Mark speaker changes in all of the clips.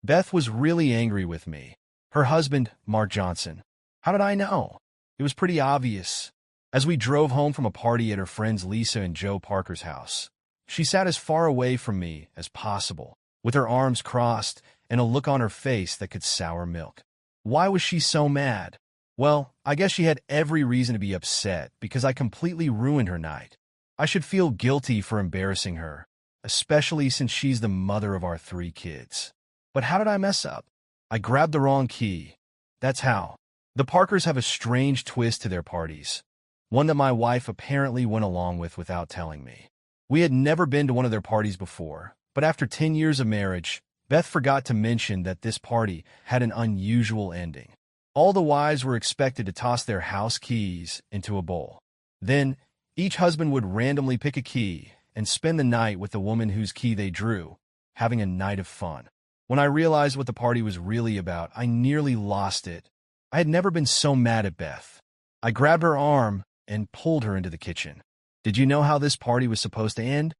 Speaker 1: Beth was really angry with me. Her husband, Mark Johnson. How did I know? It was pretty obvious. As we drove home from a party at her friends Lisa and Joe Parker's house, she sat as far away from me as possible, with her arms crossed and a look on her face that could sour milk. Why was she so mad? Well, I guess she had every reason to be upset because I completely ruined her night. I should feel guilty for embarrassing her, especially since she's the mother of our 3 kids. But how did I mess up? I grabbed the wrong key. That's how. The Parkers have a strange twist to their parties, one that my wife apparently went along with without telling me. We had never been to one of their parties before, but after 10 years of marriage, Beth forgot to mention that this party had an unusual ending. All the wives were expected to toss their house keys into a bowl. Then, each husband would randomly pick a key and spend the night with the woman whose key they drew, having a night of fun. When I realized what the party was really about, I nearly lost it. I had never been so mad at Beth. I grabbed her arm and pulled her into the kitchen. Did you know how this party was supposed to end?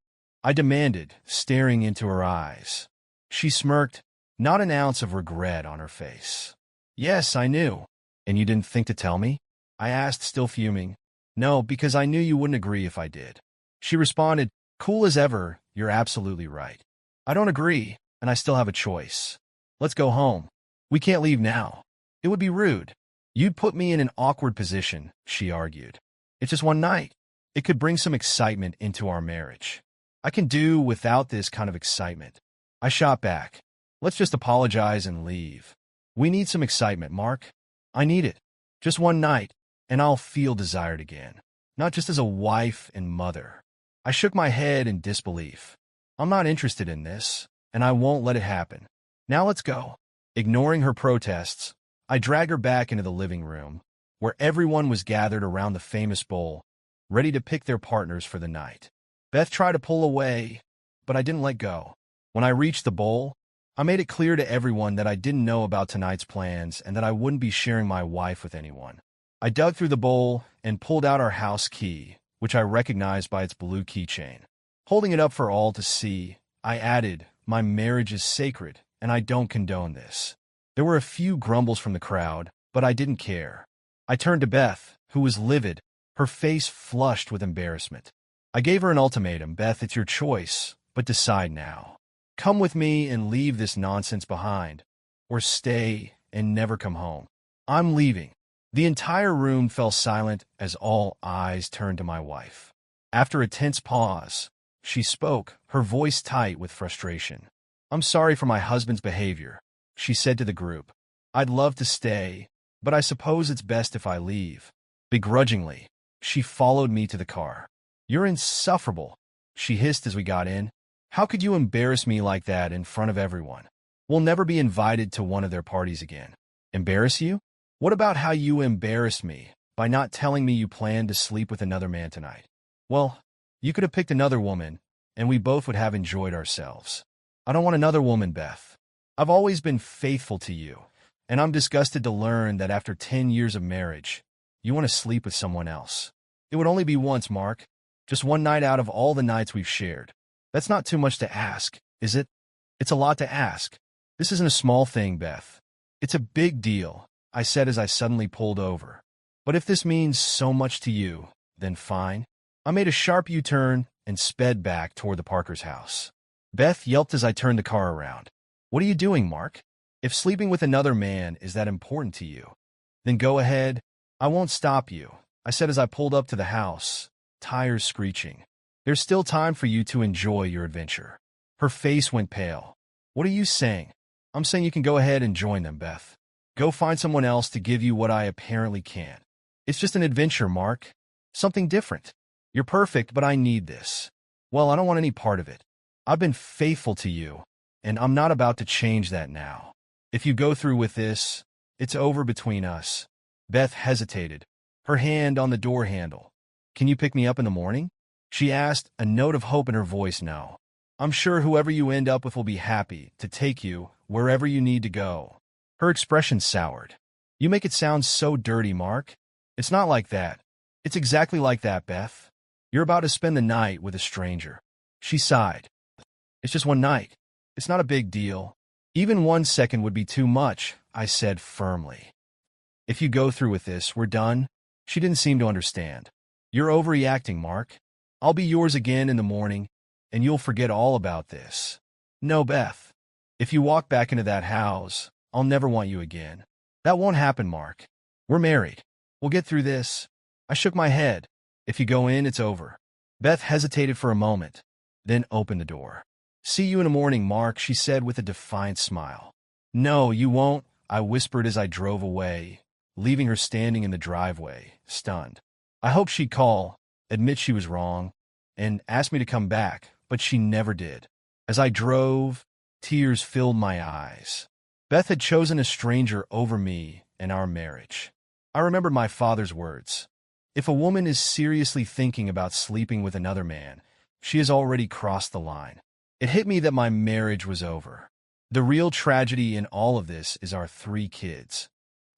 Speaker 1: I demanded, staring into her eyes. She smirked, not an ounce of regret on her face. Yes, I knew. And you didn't think to tell me? I asked, still fuming. No, because I knew you wouldn't agree if I did. She responded, cool as ever, you're absolutely right. I don't agree, and I still have a choice. Let's go home. We can't leave now. It would be rude. You'd put me in an awkward position, she argued. It's just one night. It could bring some excitement into our marriage. I can do without this kind of excitement. I shot back. Let's just apologize and leave. We need some excitement, Mark. I need it. Just one night, and I'll feel desired again. Not just as a wife and mother. I shook my head in disbelief. I'm not interested in this, and I won't let it happen. Now let's go. Ignoring her protests, I dragged her back into the living room, where everyone was gathered around the famous bowl, ready to pick their partners for the night. Beth tried to pull away, but I didn't let go. When I reached the bowl, I made it clear to everyone that I didn't know about tonight's plans and that I wouldn't be sharing my wife with anyone. I dug through the bowl and pulled out our house key, which I recognized by its blue keychain. Holding it up for all to see, I added, my marriage is sacred, and I don't condone this. There were a few grumbles from the crowd, but I didn't care. I turned to Beth, who was livid, her face flushed with embarrassment. I gave her an ultimatum. Beth, it's your choice, but decide now. Come with me and leave this nonsense behind, or stay and never come home. I'm leaving. The entire room fell silent as all eyes turned to my wife. After a tense pause, she spoke, her voice tight with frustration. I'm sorry for my husband's behavior, she said to the group. I'd love to stay, but I suppose it's best if I leave. Begrudgingly, she followed me to the car. You're insufferable, she hissed as we got in. How could you embarrass me like that in front of everyone? We'll never be invited to one of their parties again. Embarrass you? What about how you embarrassed me by not telling me you planned to sleep with another man tonight? Well, you could have picked another woman, and we both would have enjoyed ourselves. I don't want another woman, Beth. I've always been faithful to you, and I'm disgusted to learn that after 10 years of marriage, you want to sleep with someone else. It would only be once, Mark. Just one night out of all the nights we've shared. That's not too much to ask, is it? It's a lot to ask. This isn't a small thing, Beth. It's a big deal, I said as I suddenly pulled over. But if this means so much to you, then fine. I made a sharp U-turn and sped back toward the Parker's house. Beth yelped as I turned the car around. What are you doing, Mark? If sleeping with another man is that important to you, then go ahead. I won't stop you, I said as I pulled up to the house, tires screeching. There's still time for you to enjoy your adventure. Her face went pale. What are you saying? I'm saying you can go ahead and join them, Beth. Go find someone else to give you what I apparently can't. It's just an adventure, Mark. Something different. You're perfect, but I need this. Well, I don't want any part of it. I've been faithful to you, and I'm not about to change that now. If you go through with this, it's over between us. Beth hesitated, her hand on the door handle. Can you pick me up in the morning? She asked, a note of hope in her voice now. I'm sure whoever you end up with will be happy to take you wherever you need to go. Her expression soured. You make it sound so dirty, Mark. It's not like that. It's exactly like that, Beth. You're about to spend the night with a stranger. She sighed. It's just one night. It's not a big deal. Even 1 second would be too much, I said firmly. If you go through with this, we're done. She didn't seem to understand. You're overreacting, Mark. I'll be yours again in the morning, and you'll forget all about this. No, Beth. If you walk back into that house, I'll never want you again. That won't happen, Mark. We're married. We'll get through this. I shook my head. If you go in, it's over. Beth hesitated for a moment, then opened the door. See you in the morning, Mark, she said with a defiant smile. No, you won't, I whispered as I drove away, leaving her standing in the driveway, stunned. I hoped she'd call, admit she was wrong, and ask me to come back, but she never did. As I drove, tears filled my eyes. Beth had chosen a stranger over me and our marriage. I remembered my father's words. If a woman is seriously thinking about sleeping with another man, she has already crossed the line. It hit me that my marriage was over. The real tragedy in all of this is our 3 kids.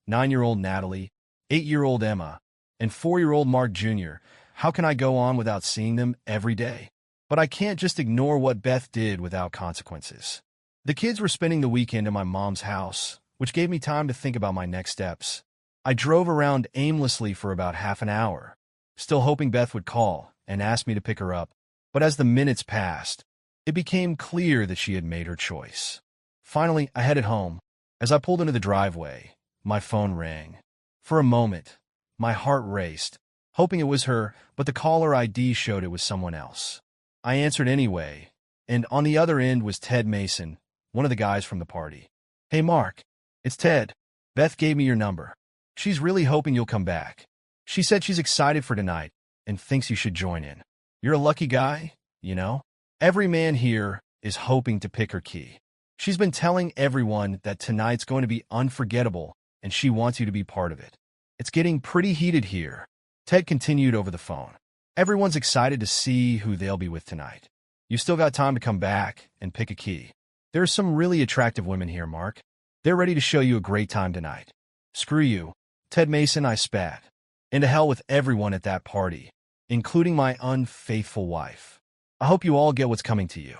Speaker 1: 9-year-old Natalie, 8-year-old Emma, and 4-year-old Mark Jr. How can I go on without seeing them every day? But I can't just ignore what Beth did without consequences. The kids were spending the weekend in my mom's house, which gave me time to think about my next steps. I drove around aimlessly for about half an hour, still hoping Beth would call and ask me to pick her up. But as the minutes passed, it became clear that she had made her choice. Finally, I headed home. As I pulled into the driveway, my phone rang. For a moment, my heart raced, hoping it was her, but the caller ID showed it was someone else. I answered anyway, and on the other end was Ted Mason, one of the guys from the party. Hey, Mark, it's Ted. Beth gave me your number. She's really hoping you'll come back. She said she's excited for tonight and thinks you should join in. You're a lucky guy, you know? Every man here is hoping to pick her key. She's been telling everyone that tonight's going to be unforgettable, and she wants you to be part of it. It's getting pretty heated here. Ted continued over the phone. Everyone's excited to see who they'll be with tonight. You still got time to come back and pick a key. There are some really attractive women here, Mark. They're ready to show you a great time tonight. Screw you, Ted Mason, I spat. And to hell with everyone at that party, including my unfaithful wife. I hope you all get what's coming to you.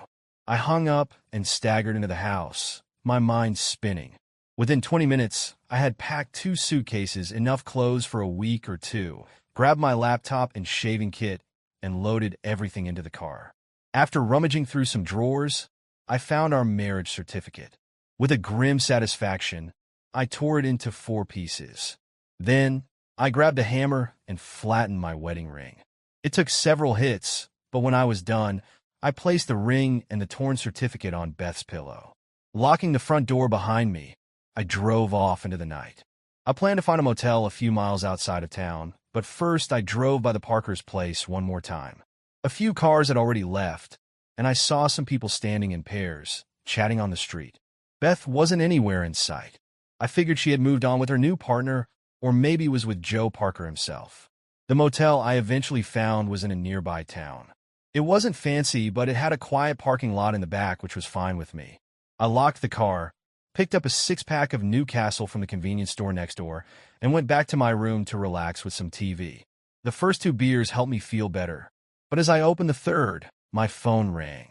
Speaker 1: I hung up and staggered into the house, my mind spinning. Within 20 minutes, I had packed 2 suitcases, enough clothes for a week or 2, grabbed my laptop and shaving kit, and loaded everything into the car. After rummaging through some drawers, I found our marriage certificate. With a grim satisfaction, I tore it into 4 pieces. Then, I grabbed a hammer and flattened my wedding ring. It took several hits, but when I was done, I placed the ring and the torn certificate on Beth's pillow. Locking the front door behind me, I drove off into the night. I planned to find a motel a few miles outside of town, but first I drove by the Parker's place one more time. A few cars had already left, and I saw some people standing in pairs, chatting on the street. Beth wasn't anywhere in sight. I figured she had moved on with her new partner, or maybe was with Joe Parker himself. The motel I eventually found was in a nearby town. It wasn't fancy, but it had a quiet parking lot in the back, which was fine with me. I locked the car, picked up a 6-pack of Newcastle from the convenience store next door, and went back to my room to relax with some TV. The first 2 beers helped me feel better, but as I opened the third, my phone rang.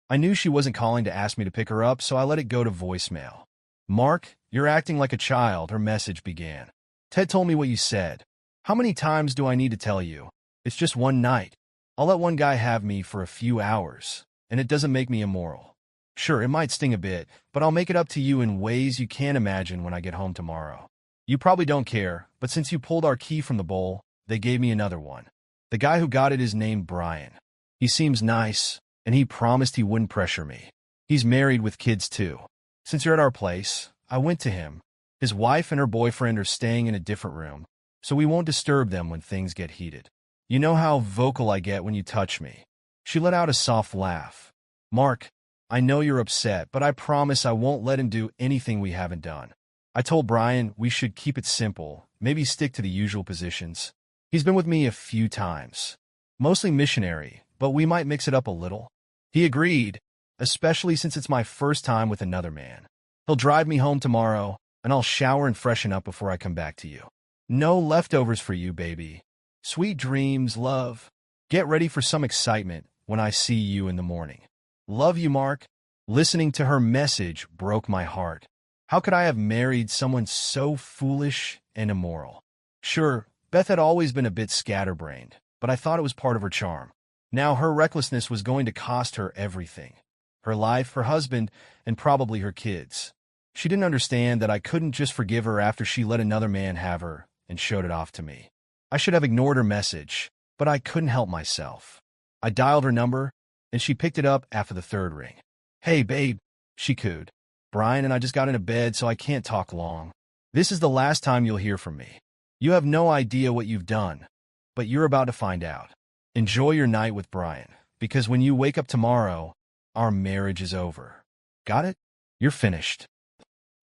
Speaker 1: I knew she wasn't calling to ask me to pick her up, so I let it go to voicemail. Mark, you're acting like a child, her message began. Ted told me what you said. How many times do I need to tell you? It's just one night. I'll let one guy have me for a few hours, and it doesn't make me immoral. Sure, it might sting a bit, but I'll make it up to you in ways you can't imagine when I get home tomorrow. You probably don't care, but since you pulled our key from the bowl, they gave me another one. The guy who got it is named Brian. He seems nice, and he promised he wouldn't pressure me. He's married with kids too. Since you're at our place, I went to him. His wife and her boyfriend are staying in a different room, so we won't disturb them when things get heated. You know how vocal I get when you touch me. She let out a soft laugh. Mark, I know you're upset, but I promise I won't let him do anything we haven't done. I told Brian we should keep it simple, maybe stick to the usual positions. He's been with me a few times. Mostly missionary, but we might mix it up a little. He agreed, especially since it's my first time with another man. He'll drive me home tomorrow, and I'll shower and freshen up before I come back to you. No leftovers for you, baby. Sweet dreams, love. Get ready for some excitement when I see you in the morning. Love you, Mark. Listening to her message broke my heart. How could I have married someone so foolish and immoral? Sure, Beth had always been a bit scatterbrained, but I thought it was part of her charm. Now her recklessness was going to cost her everything. Her life, her husband, and probably her kids. She didn't understand that I couldn't just forgive her after she let another man have her and showed it off to me. I should have ignored her message, but I couldn't help myself. I dialed her number, and she picked it up after the third ring. "Hey, babe," she cooed. "Brian and I just got into bed, so I can't talk long. This is the last time you'll hear from me. You have no idea what you've done, but you're about to find out. Enjoy your night with Brian, because when you wake up tomorrow, our marriage is over. Got it? You're finished."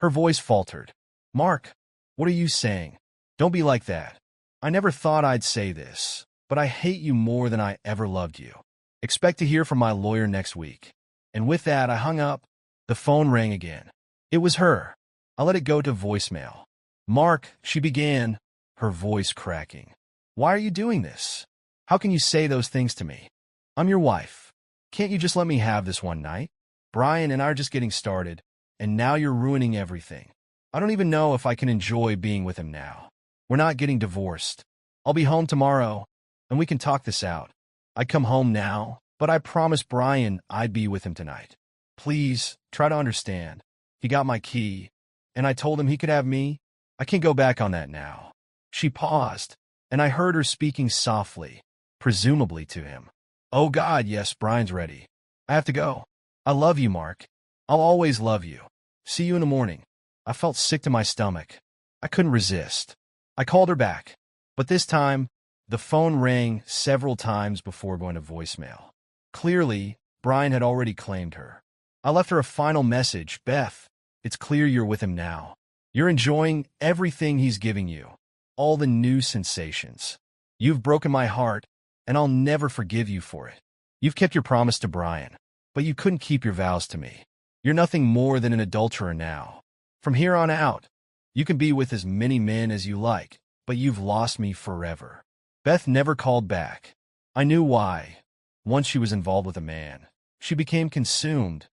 Speaker 1: Her voice faltered. "Mark, what are you saying? Don't be like that. I never thought I'd say this, but I hate you more than I ever loved you. Expect to hear from my lawyer next week." And with that, I hung up. The phone rang again. It was her. I let it go to voicemail. "Mark," she began, her voice cracking. "Why are you doing this? How can you say those things to me? I'm your wife. Can't you just let me have this one night? Brian and I are just getting started, and now you're ruining everything. I don't even know if I can enjoy being with him now. We're not getting divorced. I'll be home tomorrow, and we can talk this out. I'd come home now, but I promised Brian I'd be with him tonight. Please, try to understand. He got my key, and I told him he could have me. I can't go back on that now." She paused, and I heard her speaking softly, presumably to him. "Oh God, yes, Brian's ready. I have to go. I love you, Mark. I'll always love you. See you in the morning." I felt sick to my stomach. I couldn't resist. I called her back, but this time, the phone rang several times before going to voicemail. Clearly, Brian had already claimed her. I left her a final message. "Beth, it's clear you're with him now. You're enjoying everything he's giving you, all the new sensations. You've broken my heart, and I'll never forgive you for it. You've kept your promise to Brian, but you couldn't keep your vows to me. You're nothing more than an adulterer now. From here on out, you can be with as many men as you like, but you've lost me forever." Beth never called back. I knew why. Once she was involved with a man, she became consumed.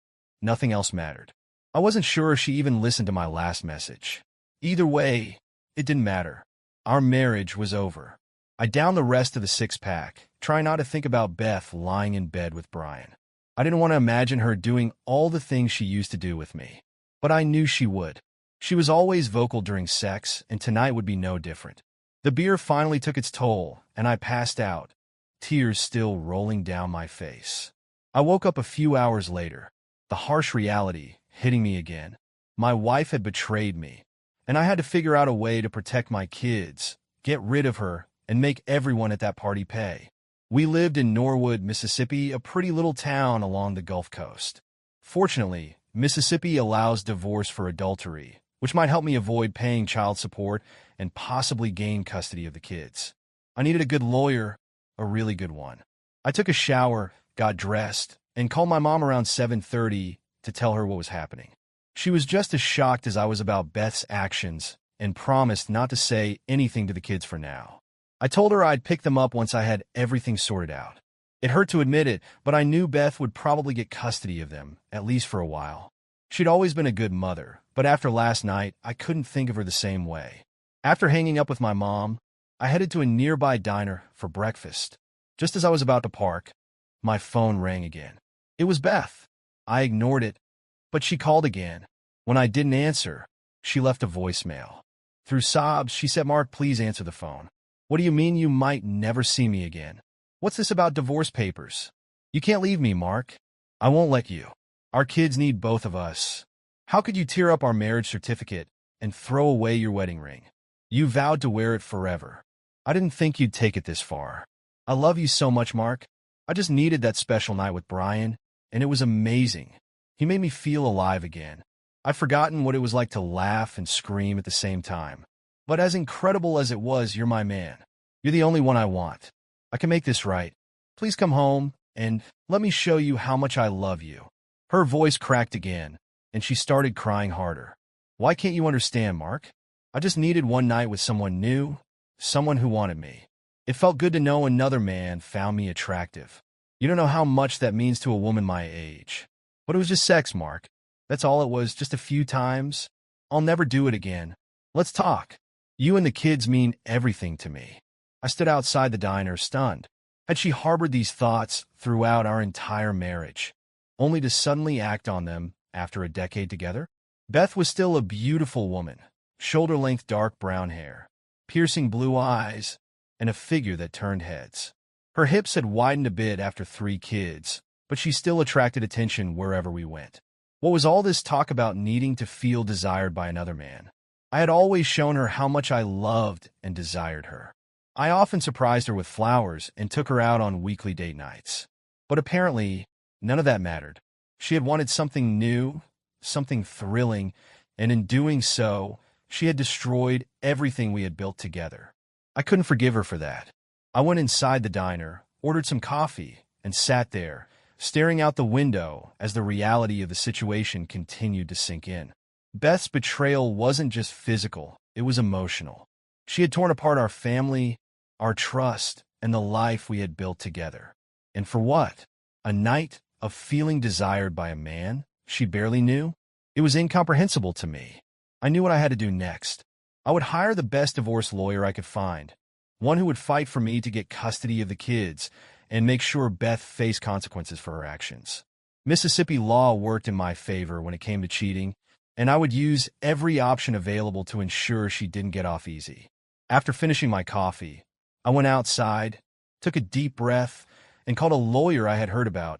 Speaker 1: Nothing else mattered. I wasn't sure if she even listened to my last message. Either way, it didn't matter. Our marriage was over. I downed the rest of the six-pack, trying not to think about Beth lying in bed with Brian. I didn't want to imagine her doing all the things she used to do with me. But I knew she would. She was always vocal during sex, and tonight would be no different. The beer finally took its toll, and I passed out, tears still rolling down my face. I woke up a few hours later, the harsh reality hitting me again. My wife had betrayed me, and I had to figure out a way to protect my kids, get rid of her, and make everyone at that party pay. We lived in Norwood, Mississippi, a pretty little town along the Gulf Coast. Fortunately, Mississippi allows divorce for adultery, which might help me avoid paying child support and possibly gain custody of the kids. I needed a good lawyer, a really good one. I took a shower, got dressed, and called my mom around 7:30 to tell her what was happening. She was just as shocked as I was about Beth's actions and promised not to say anything to the kids for now. I told her I'd pick them up once I had everything sorted out. It hurt to admit it, but I knew Beth would probably get custody of them, at least for a while. She'd always been a good mother, but after last night, I couldn't think of her the same way. After hanging up with my mom, I headed to a nearby diner for breakfast. Just as I was about to park, my phone rang again. It was Beth. I ignored it, but she called again. When I didn't answer, she left a voicemail. Through sobs, she said, "Mark, please answer the phone. What do you mean you might never see me again? What's this about divorce papers? You can't leave me, Mark. I won't let you. Our kids need both of us. How could you tear up our marriage certificate and throw away your wedding ring? You vowed to wear it forever. I didn't think you'd take it this far. I love you so much, Mark. I just needed that special night with Brian, and it was amazing. He made me feel alive again. I'd forgotten what it was like to laugh and scream at the same time. But as incredible as it was, you're my man. You're the only one I want. I can make this right. Please come home, and let me show you how much I love you." Her voice cracked again, and she started crying harder. "Why can't you understand, Mark? I just needed one night with someone new, someone who wanted me. It felt good to know another man found me attractive. You don't know how much that means to a woman my age. But it was just sex, Mark. That's all it was, just a few times. I'll never do it again. Let's talk. You and the kids mean everything to me. I stood outside the diner, stunned. Had she harbored these thoughts throughout our entire marriage, only to suddenly act on them after a decade together? Beth was still a beautiful woman, shoulder-length dark brown hair, piercing blue eyes, and a figure that turned heads. Her hips had widened a bit after 3 kids, but she still attracted attention wherever we went. What was all this talk about needing to feel desired by another man? I had always shown her how much I loved and desired her. I often surprised her with flowers and took her out on weekly date nights. But apparently, none of that mattered. She had wanted something new, something thrilling, and in doing so, she had destroyed everything we had built together. I couldn't forgive her for that. I went inside the diner, ordered some coffee, and sat there, staring out the window as the reality of the situation continued to sink in. Beth's betrayal wasn't just physical, it was emotional. She had torn apart our family, our trust, and the life we had built together. And for what? A night of feeling desired by a man she barely knew? It was incomprehensible to me. I knew what I had to do next. I would hire the best divorce lawyer I could find, one who would fight for me to get custody of the kids and make sure Beth faced consequences for her actions. Mississippi law worked in my favor when it came to cheating, and I would use every option available to ensure she didn't get off easy. After finishing my coffee, I went outside, took a deep breath, and called a lawyer I had heard about,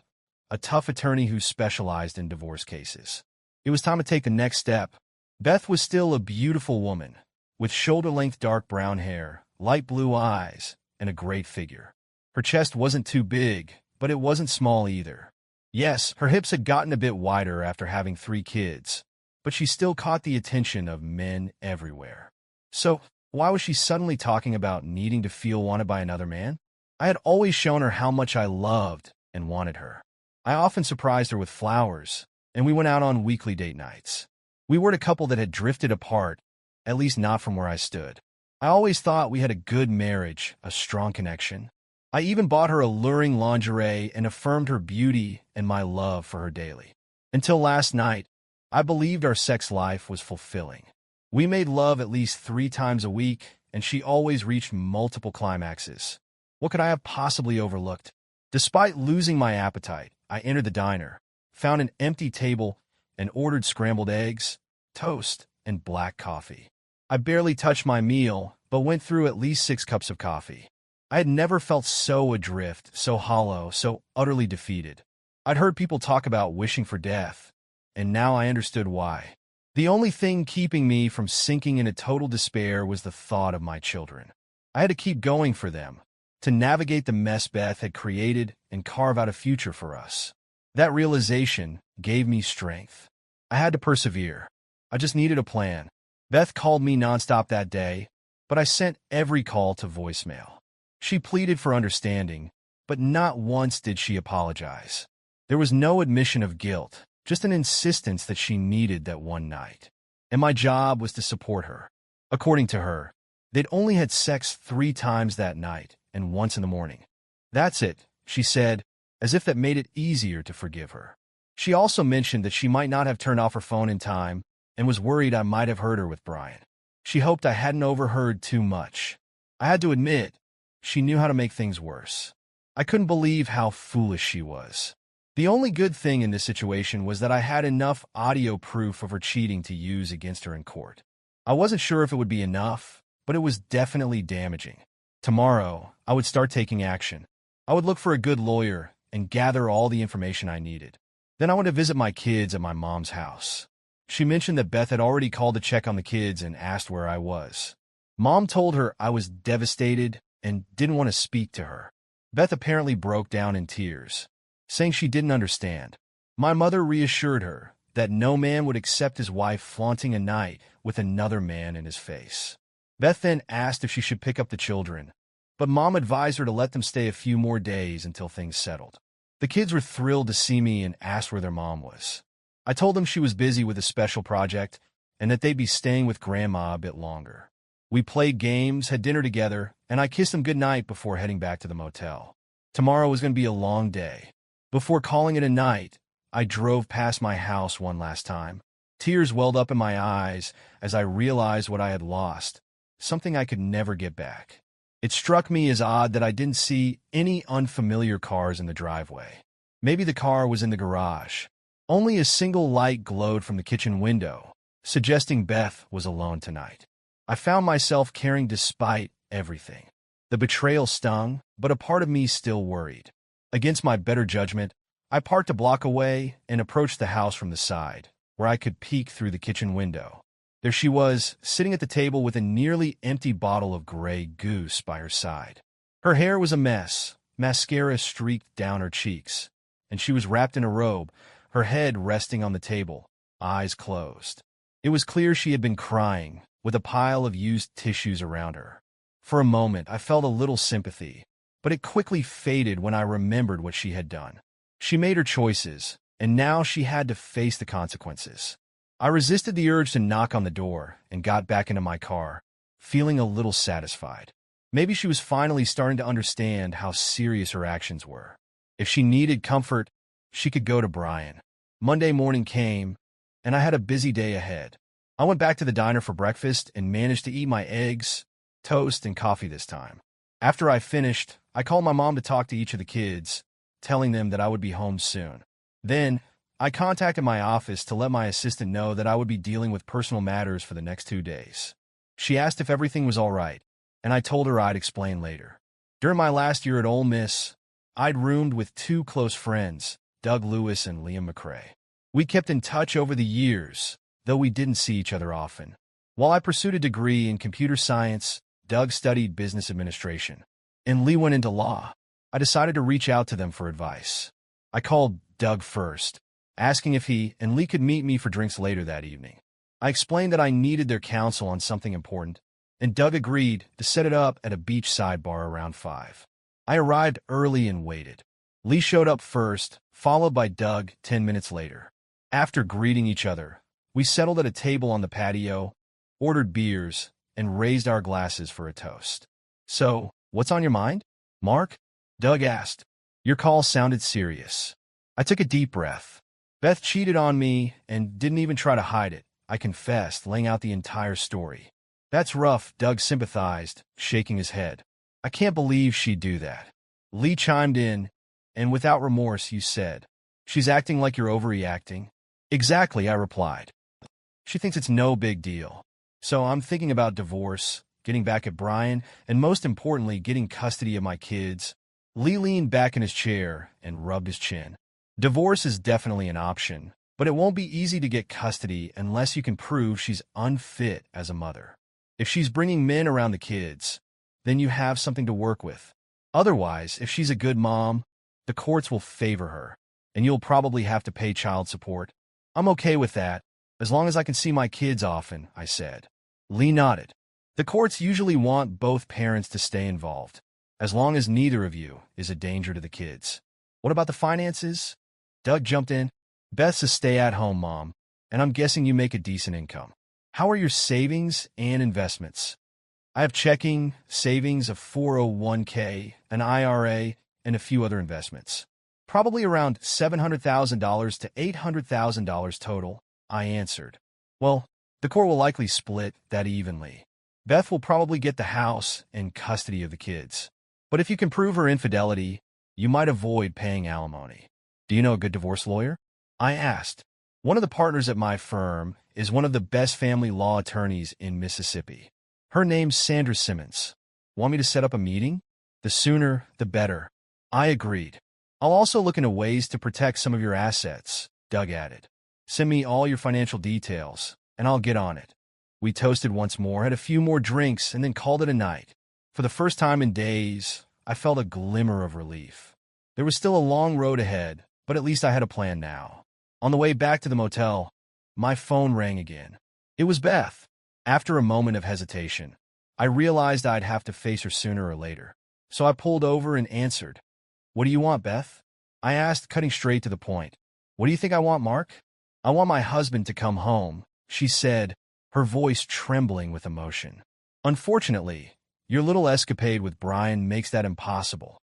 Speaker 1: a tough attorney who specialized in divorce cases. It was time to take the next step. Beth was still a beautiful woman, with shoulder-length dark brown hair, light blue eyes, and a great figure. Her chest wasn't too big, but it wasn't small either. Yes, her hips had gotten a bit wider after having 3 kids, but she still caught the attention of men everywhere. So, why was she suddenly talking about needing to feel wanted by another man? I had always shown her how much I loved and wanted her. I often surprised her with flowers, and we went out on weekly date nights. We were a couple that had drifted apart, at least not from where I stood. I always thought we had a good marriage, a strong connection. I even bought her alluring lingerie and affirmed her beauty and my love for her daily. Until last night, I believed our sex life was fulfilling. We made love at least 3 times a week, and she always reached multiple climaxes. What could I have possibly overlooked? Despite losing my appetite, I entered the diner, found an empty table, and ordered scrambled eggs, toast, and black coffee. I barely touched my meal, but went through at least 6 cups of coffee. I had never felt so adrift, so hollow, so utterly defeated. I'd heard people talk about wishing for death, and now I understood why. The only thing keeping me from sinking into total despair was the thought of my children. I had to keep going for them, to navigate the mess Beth had created and carve out a future for us. That realization gave me strength. I had to persevere. I just needed a plan. Beth called me nonstop that day, but I sent every call to voicemail. She pleaded for understanding, but not once did she apologize. There was no admission of guilt, just an insistence that she needed that one night. And my job was to support her. According to her, they'd only had sex 3 times that night, and once in the morning. That's it, she said, as if that made it easier to forgive her. She also mentioned that she might not have turned off her phone in time and was worried I might have hurt her with Brian. She hoped I hadn't overheard too much. I had to admit, she knew how to make things worse. I couldn't believe how foolish she was. The only good thing in this situation was that I had enough audio proof of her cheating to use against her in court. I wasn't sure if it would be enough, but it was definitely damaging. Tomorrow, I would start taking action. I would look for a good lawyer and gather all the information I needed. Then I went to visit my kids at my mom's house. She mentioned that Beth had already called to check on the kids and asked where I was. Mom told her I was devastated and didn't want to speak to her. Beth apparently broke down in tears, saying she didn't understand. My mother reassured her that no man would accept his wife flaunting a night with another man in his face. Beth then asked if she should pick up the children, but Mom advised her to let them stay a few more days until things settled. The kids were thrilled to see me and asked where their mom was. I told them she was busy with a special project and that they'd be staying with Grandma a bit longer. We played games, had dinner together, and I kissed them goodnight before heading back to the motel. Tomorrow was going to be a long day. Before calling it a night, I drove past my house one last time. Tears welled up in my eyes as I realized what I had lost, something I could never get back. It struck me as odd that I didn't see any unfamiliar cars in the driveway. Maybe the car was in the garage. Only a single light glowed from the kitchen window, suggesting Beth was alone tonight. I found myself caring despite everything. The betrayal stung, but a part of me still worried. Against my better judgment, I parked a block away and approached the house from the side, where I could peek through the kitchen window. There she was, sitting at the table with a nearly empty bottle of Grey Goose by her side. Her hair was a mess, mascara streaked down her cheeks, and she was wrapped in a robe, her head resting on the table, eyes closed. It was clear she had been crying, with a pile of used tissues around her. For a moment, I felt a little sympathy, but it quickly faded when I remembered what she had done. She made her choices, and now she had to face the consequences. I resisted the urge to knock on the door and got back into my car, feeling a little satisfied. Maybe she was finally starting to understand how serious her actions were. If she needed comfort, she could go to Brian. Monday morning came, and I had a busy day ahead. I went back to the diner for breakfast and managed to eat my eggs, toast, and coffee this time. After I finished, I called my mom to talk to each of the kids, telling them that I would be home soon. Then, I contacted my office to let my assistant know that I would be dealing with personal matters for the next 2 days. She asked if everything was all right, and I told her I'd explain later. During my last year at Ole Miss, I'd roomed with 2 close friends, Doug Lewis and Liam McCrae. We kept in touch over the years, though we didn't see each other often. While I pursued a degree in computer science, Doug studied business administration, and Lee went into law. I decided to reach out to them for advice. I called Doug first, asking if he and Lee could meet me for drinks later that evening. I explained that I needed their counsel on something important, and Doug agreed to set it up at a beachside bar around 5. I arrived early and waited. Lee showed up first, followed by Doug 10 minutes later. After greeting each other, we settled at a table on the patio, ordered beers, and raised our glasses for a toast. "So, what's on your mind, Mark?" Doug asked. "Your call sounded serious." I took a deep breath. Beth cheated on me and didn't even try to hide it, I confessed, laying out the entire story. "That's rough," Doug sympathized, shaking his head. "I can't believe she'd do that." Lee chimed in, and without remorse, you said, "She's acting like you're overreacting." "Exactly," I replied. "She thinks it's no big deal. So I'm thinking about divorce, getting back at Brian, and most importantly, getting custody of my kids." Lee leaned back in his chair and rubbed his chin. "Divorce is definitely an option, but it won't be easy to get custody unless you can prove she's unfit as a mother. If she's bringing men around the kids, then you have something to work with. Otherwise, if she's a good mom, the courts will favor her, and you'll probably have to pay child support." "I'm okay with that, as long as I can see my kids often," I said. Lee nodded. "The courts usually want both parents to stay involved, as long as neither of you is a danger to the kids." "What about the finances?" Doug jumped in. "Beth's a stay-at-home mom, and I'm guessing you make a decent income. How are your savings and investments?" "I have checking, savings, a 401k, an IRA, and a few other investments. Probably around $700,000 to $800,000 total," I answered. "Well, the court will likely split that evenly. Beth will probably get the house and custody of the kids. But if you can prove her infidelity, you might avoid paying alimony." "Do you know a good divorce lawyer?" I asked. "One of the partners at my firm is one of the best family law attorneys in Mississippi. Her name's Sandra Simmons. Want me to set up a meeting?" "The sooner, the better." I agreed. "I'll also look into ways to protect some of your assets," Doug added. "Send me all your financial details, and I'll get on it." We toasted once more, had a few more drinks, and then called it a night. For the first time in days, I felt a glimmer of relief. There was still a long road ahead, but at least I had a plan now. On the way back to the motel, my phone rang again. It was Beth. After a moment of hesitation, I realized I'd have to face her sooner or later. So I pulled over and answered. "What do you want, Beth?" I asked, cutting straight to the point. "What do you think I want, Mark?" "I want my husband to come home," she said, her voice trembling with emotion. "Unfortunately, your little escapade with Brian makes that impossible,"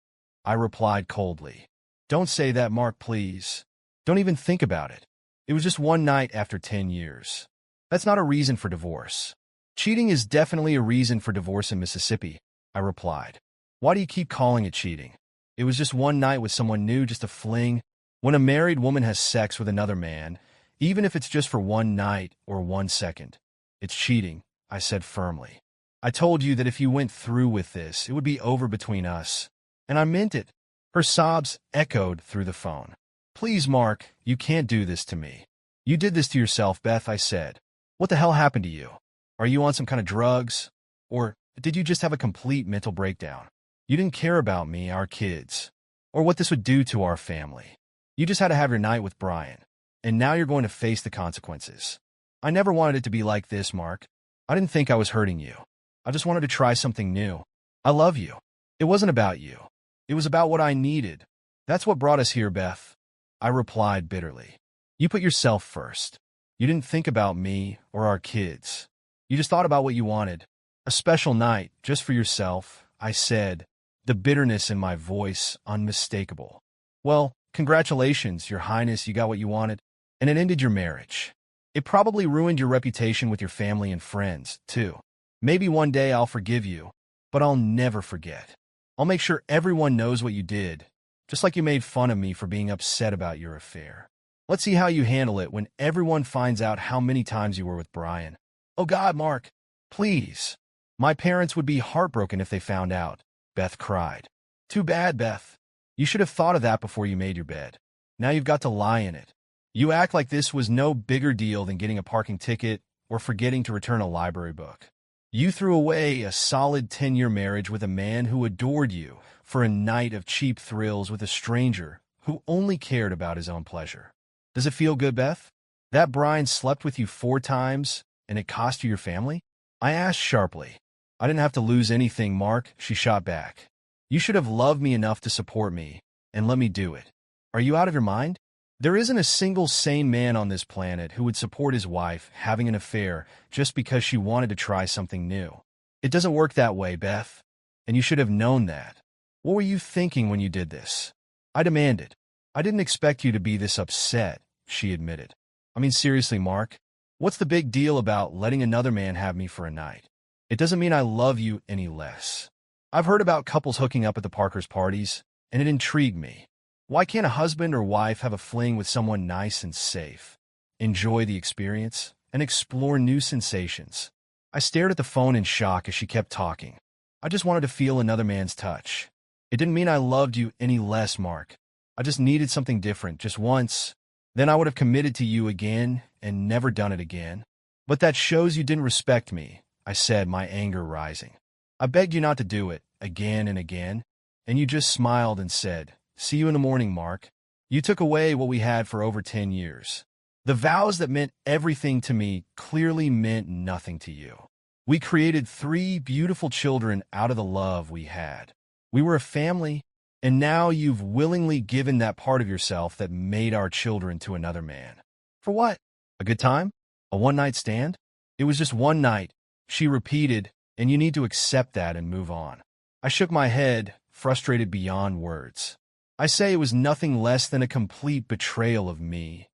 Speaker 1: I replied coldly. "Don't say that, Mark, please. Don't even think about it. It was just one night after 10 years. That's not a reason for divorce. Cheating is definitely a reason for divorce in Mississippi, I replied. Why do you keep calling it cheating? It was just one night with someone new, just a fling. When a married woman has sex with another man, even if it's just for one night or 1 second, it's cheating, I said firmly. I told you that if you went through with this, it would be over between us. And I meant it. Her sobs echoed through the phone. Please, Mark, you can't do this to me. You did this to yourself, Beth, I said. What the hell happened to you? Are you on some kind of drugs? Or did you just have a complete mental breakdown? You didn't care about me, our kids, or what this would do to our family. You just had to have your night with Brian, and now you're going to face the consequences. I never wanted it to be like this, Mark. I didn't think I was hurting you. I just wanted to try something new. I love you. It wasn't about you. It was about what I needed. That's what brought us here, Beth. I replied bitterly. You put yourself first. You didn't think about me or our kids. You just thought about what you wanted. A special night, just for yourself, I said, the bitterness in my voice unmistakable. Well, congratulations, Your Highness, you got what you wanted, and it ended your marriage. It probably ruined your reputation with your family and friends, too. Maybe one day I'll forgive you, but I'll never forget. I'll make sure everyone knows what you did, just like you made fun of me for being upset about your affair. Let's see how you handle it when everyone finds out how many times you were with Brian. Oh God, Mark, please. My parents would be heartbroken if they found out, Beth cried. Too bad, Beth. You should have thought of that before you made your bed. Now you've got to lie in it. You act like this was no bigger deal than getting a parking ticket or forgetting to return a library book. You threw away a solid 10-year marriage with a man who adored you for a night of cheap thrills with a stranger who only cared about his own pleasure. Does it feel good, Beth? That Brian slept with you 4 times and it cost you your family? I asked sharply. I didn't have to lose anything, Mark, she shot back. You should have loved me enough to support me and let me do it. Are you out of your mind? There isn't a single sane man on this planet who would support his wife having an affair just because she wanted to try something new. It doesn't work that way, Beth, and you should have known that. What were you thinking when you did this? I demanded. I didn't expect you to be this upset, she admitted. I mean, seriously, Mark, what's the big deal about letting another man have me for a night? It doesn't mean I love you any less. I've heard about couples hooking up at the Parkers' parties, and it intrigued me. Why can't a husband or wife have a fling with someone nice and safe, enjoy the experience, and explore new sensations? I stared at the phone in shock as she kept talking. I just wanted to feel another man's touch. It didn't mean I loved you any less, Mark. I just needed something different, just once. Then I would have committed to you again and never done it again. But that shows you didn't respect me, I said, my anger rising. I begged you not to do it, again and again, and you just smiled and said, see you in the morning, Mark. You took away what we had for over 10 years. The vows that meant everything to me clearly meant nothing to you. We created 3 beautiful children out of the love we had. We were a family, and now you've willingly given that part of yourself that made our children to another man. For what? A good time? A one-night stand? It was just one night, she repeated, and you need to accept that and move on. I shook my head, frustrated beyond words. I say it was nothing less than a complete betrayal of me,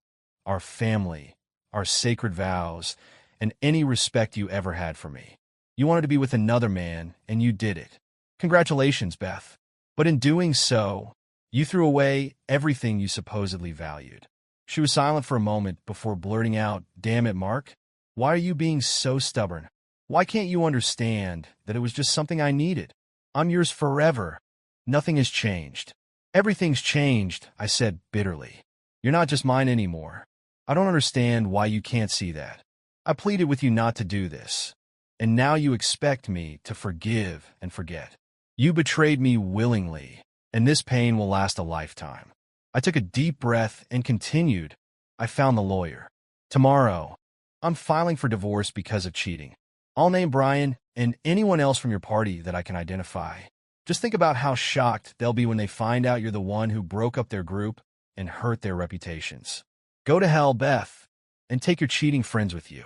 Speaker 1: our family, our sacred vows, and any respect you ever had for me. You wanted to be with another man, and you did it. Congratulations, Beth. But in doing so, you threw away everything you supposedly valued. She was silent for a moment before blurting out, damn it, Mark. Why are you being so stubborn? Why can't you understand that it was just something I needed? I'm yours forever. Nothing has changed. Everything's changed, I said bitterly. You're not just mine anymore. I don't understand why you can't see that. I pleaded with you not to do this, and now you expect me to forgive and forget. You betrayed me willingly, and this pain will last a lifetime. I took a deep breath and continued. I found the lawyer. Tomorrow, I'm filing for divorce because of cheating. I'll name Brian and anyone else from your party that I can identify. Just think about how shocked they'll be when they find out you're the one who broke up their group and hurt their reputations. Go to hell, Beth, and take your cheating friends with you.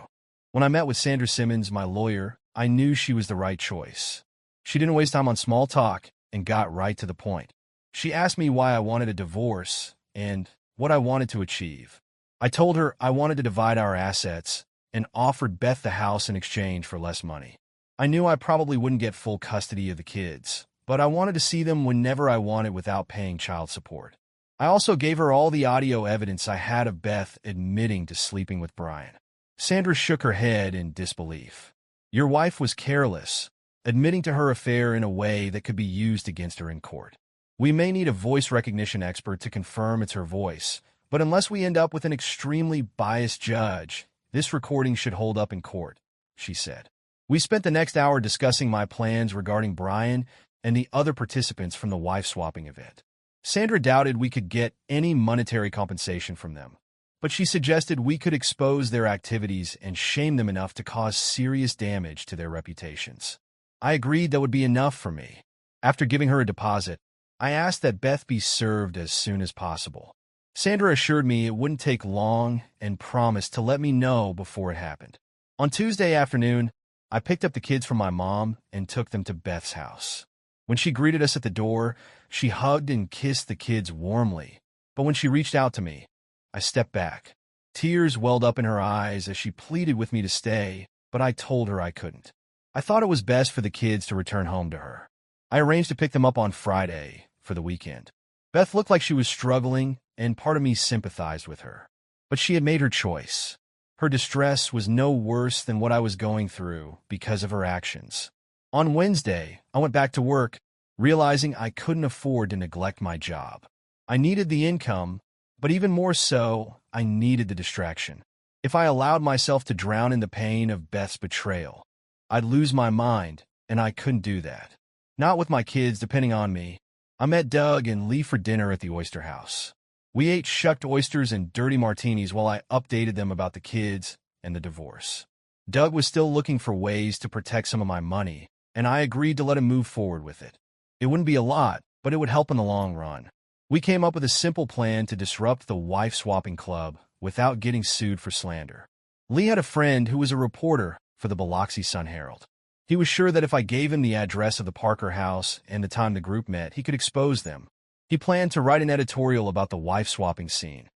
Speaker 1: When I met with Sandra Simmons, my lawyer, I knew she was the right choice. She didn't waste time on small talk and got right to the point. She asked me why I wanted a divorce, and, what I wanted to achieve. I told her I wanted to divide our assets and offered Beth the house in exchange for less money. I knew I probably wouldn't get full custody of the kids, but I wanted to see them whenever I wanted without paying child support. I also gave her all the audio evidence I had of Beth admitting to sleeping with Brian. Sandra shook her head in disbelief. Your wife was careless, admitting to her affair in a way that could be used against her in court. We may need a voice recognition expert to confirm it's her voice, but unless we end up with an extremely biased judge, this recording should hold up in court, she said. We spent the next hour discussing my plans regarding Brian and the other participants from the wife-swapping event. Sandra doubted we could get any monetary compensation from them, but she suggested we could expose their activities and shame them enough to cause serious damage to their reputations. I agreed that would be enough for me. After giving her a deposit, I asked that Beth be served as soon as possible. Sandra assured me it wouldn't take long and promised to let me know before it happened. On Tuesday afternoon, I picked up the kids from my mom and took them to Beth's house. When she greeted us at the door, she hugged and kissed the kids warmly, but when she reached out to me, I stepped back. Tears welled up in her eyes as she pleaded with me to stay, but I told her I couldn't. I thought it was best for the kids to return home to her. I arranged to pick them up on Friday for the weekend. Beth looked like she was struggling, and part of me sympathized with her. But she had made her choice. Her distress was no worse than what I was going through because of her actions. On Wednesday, I went back to work, realizing I couldn't afford to neglect my job. I needed the income, but even more so, I needed the distraction. If I allowed myself to drown in the pain of Beth's betrayal, I'd lose my mind, and I couldn't do that. Not with my kids depending on me. I met Doug and Lee for dinner at the Oyster House. We ate shucked oysters and dirty martinis while I updated them about the kids and the divorce. Doug was still looking for ways to protect some of my money, and I agreed to let him move forward with it. It wouldn't be a lot, but it would help in the long run. We came up with a simple plan to disrupt the wife-swapping club without getting sued for slander. Lee had a friend who was a reporter for the Biloxi Sun-Herald. He was sure that if I gave him the address of the Parker house and the time the group met, he could expose them. He planned to write an editorial about the wife-swapping scene,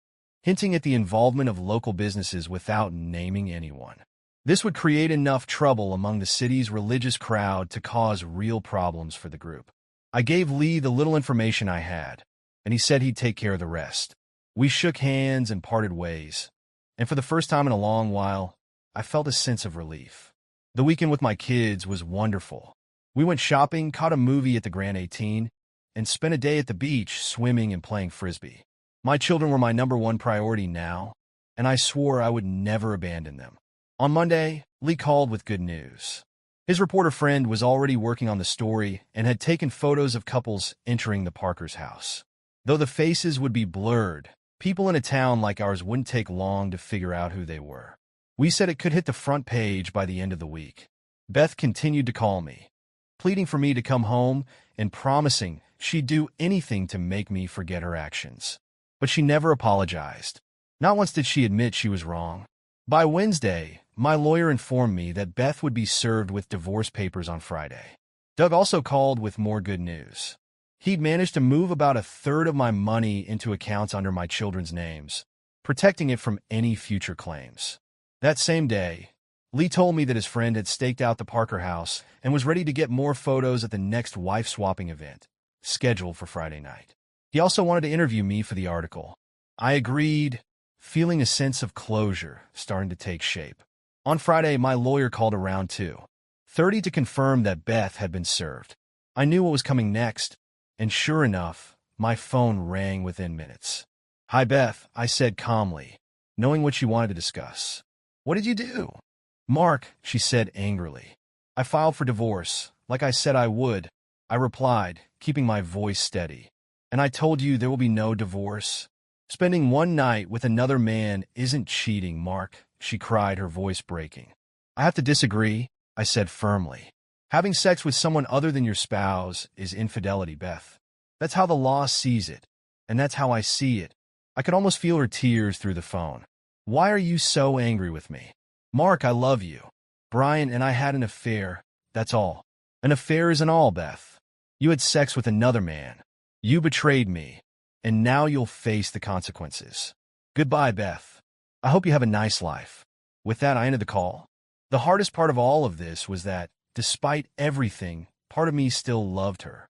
Speaker 1: hinting at the involvement of local businesses without naming anyone. This would create enough trouble among the city's religious crowd to cause real problems for the group. I gave Lee the little information I had, and he said he'd take care of the rest. We shook hands and parted ways, and for the first time in a long while, I felt a sense of relief. The weekend with my kids was wonderful. We went shopping, caught a movie at the Grand 18, and spent a day at the beach swimming and playing frisbee. My children were my #1 priority now, and I swore I would never abandon them. On Monday, Lee called with good news. His reporter friend was already working on the story and had taken photos of couples entering the Parker's house. Though the faces would be blurred, people in a town like ours wouldn't take long to figure out who they were. We said it could hit the front page by the end of the week. Beth continued to call me, pleading for me to come home and promising she'd do anything to make me forget her actions. But she never apologized. Not once did she admit she was wrong. By Wednesday, my lawyer informed me that Beth would be served with divorce papers on Friday. Doug also called with more good news. He'd managed to move about a third of my money into accounts under my children's names, protecting it from any future claims. That same day, Lee told me that his friend had staked out the Parker house and was ready to get more photos at the next wife-swapping event, scheduled for Friday night. He also wanted to interview me for the article. I agreed, feeling a sense of closure starting to take shape. On Friday, my lawyer called around 2:30 to confirm that Beth had been served. I knew what was coming next, and sure enough, my phone rang within minutes. "Hi, Beth," I said calmly, knowing what she wanted to discuss. "What did you do?" "Mark," she said angrily. "I filed for divorce, like I said I would," I replied, keeping my voice steady. "And I told you there will be no divorce. Spending one night with another man isn't cheating, Mark," she cried, her voice breaking. "I have to disagree," I said firmly. "Having sex with someone other than your spouse is infidelity, Beth. That's how the law sees it, and that's how I see it." I could almost feel her tears through the phone. "Why are you so angry with me?" "Mark, I love you. Brian and I had an affair, that's all." "An affair isn't all, Beth. You had sex with another man. You betrayed me. and now you'll face the consequences. Goodbye, Beth. I hope you have a nice life." With that, I ended the call. The hardest part of all of this was that, despite everything, part of me still loved her.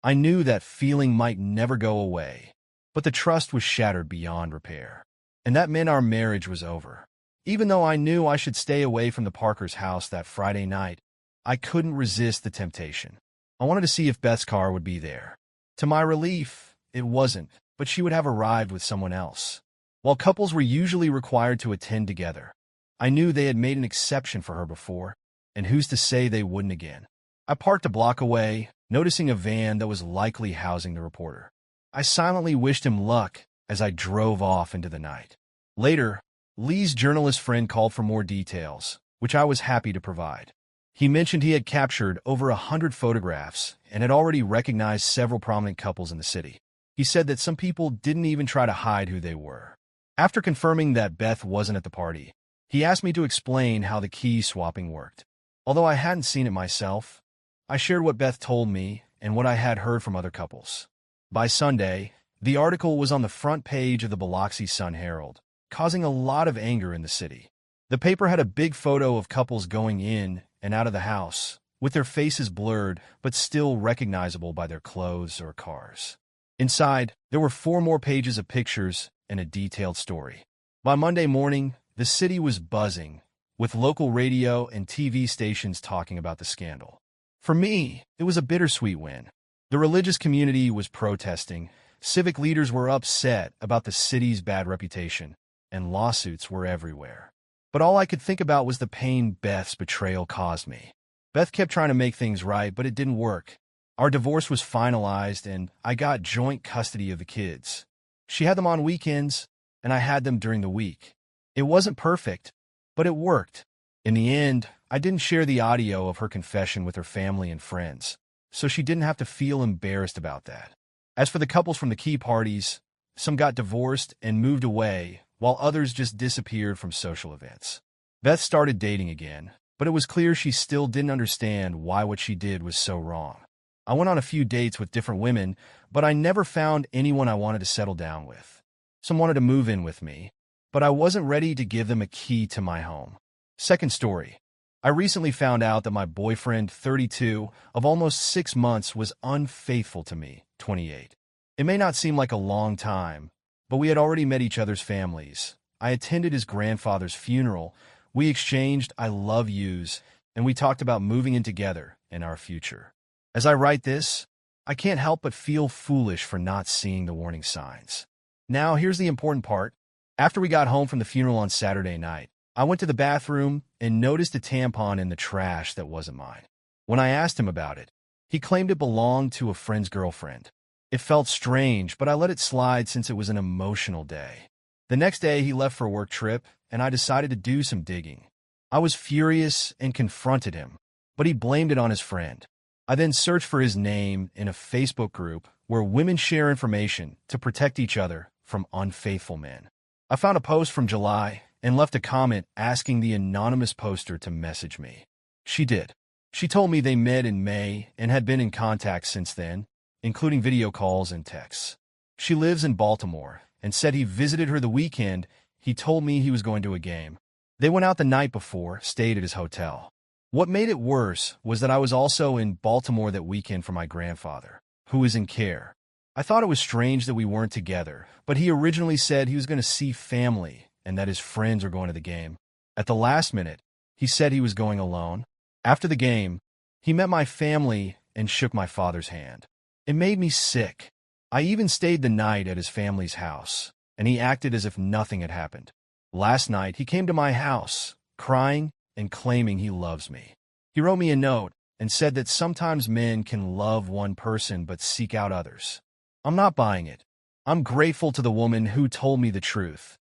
Speaker 1: I knew that feeling might never go away, but the trust was shattered beyond repair. And that meant our marriage was over. Even though I knew I should stay away from the Parkers' house that Friday night, I couldn't resist the temptation. I wanted to see if Beth's car would be there. To my relief, it wasn't, but she would have arrived with someone else. While couples were usually required to attend together, I knew they had made an exception for her before, and who's to say they wouldn't again? I parked a block away, noticing a van that was likely housing the reporter. I silently wished him luck as I drove off into the night. Later, Lee's journalist friend called for more details, which I was happy to provide. He mentioned he had captured over 100 photographs and had already recognized several prominent couples in the city. He said that some people didn't even try to hide who they were. After confirming that Beth wasn't at the party, he asked me to explain how the key swapping worked. Although I hadn't seen it myself, I shared what Beth told me and what I had heard from other couples. By Sunday, the article was on the front page of the Biloxi Sun-Herald, causing a lot of anger in the city. The paper had a big photo of couples going in and out of the house, with their faces blurred but still recognizable by their clothes or cars. Inside, there were 4 more pages of pictures and a detailed story. By Monday morning, the city was buzzing, with local radio and TV stations talking about the scandal. For me, it was a bittersweet win. The religious community was protesting, civic leaders were upset about the city's bad reputation, and lawsuits were everywhere. But all I could think about was the pain Beth's betrayal caused me. Beth kept trying to make things right, but it didn't work. Our divorce was finalized, and I got joint custody of the kids. She had them on weekends, and I had them during the week. It wasn't perfect, but it worked. In the end, I didn't share the audio of her confession with her family and friends, so she didn't have to feel embarrassed about that. As for the couples from the key parties, some got divorced and moved away, while others just disappeared from social events. Beth started dating again, but it was clear she still didn't understand why what she did was so wrong. I went on a few dates with different women, but I never found anyone I wanted to settle down with. Some wanted to move in with me, but I wasn't ready to give them a key to my home. Second story. I recently found out that my boyfriend, 32, of almost 6 months, was unfaithful to me, 28. It may not seem like a long time, but we had already met each other's families. I attended his grandfather's funeral. We exchanged "I love yous," and we talked about moving in together and our future. As I write this, I can't help but feel foolish for not seeing the warning signs. Now, here's the important part. After we got home from the funeral on Saturday night, I went to the bathroom and noticed a tampon in the trash that wasn't mine. When I asked him about it, he claimed it belonged to a friend's girlfriend. It felt strange, but I let it slide since it was an emotional day. The next day, he left for a work trip, and I decided to do some digging. I was furious and confronted him, but he blamed it on his friend. I then searched for his name in a Facebook group where women share information to protect each other from unfaithful men. I found a post from July and left a comment asking the anonymous poster to message me. She did. She told me they met in May and had been in contact since then, including video calls and texts. She lives in Baltimore and said he visited her the weekend. He told me he was going to a game. They went out the night before, stayed at his hotel. What made it worse was that I was also in Baltimore that weekend for my grandfather, who is in care. I thought it was strange that we weren't together, but he originally said he was going to see family and that his friends were going to the game. At the last minute, he said he was going alone. After the game, he met my family and shook my father's hand. It made me sick. I even stayed the night at his family's house, and he acted as if nothing had happened. Last night, he came to my house, crying and claiming he loves me. He wrote me a note and said that sometimes men can love one person but seek out others. I'm not buying it. I'm grateful to the woman who told me the truth,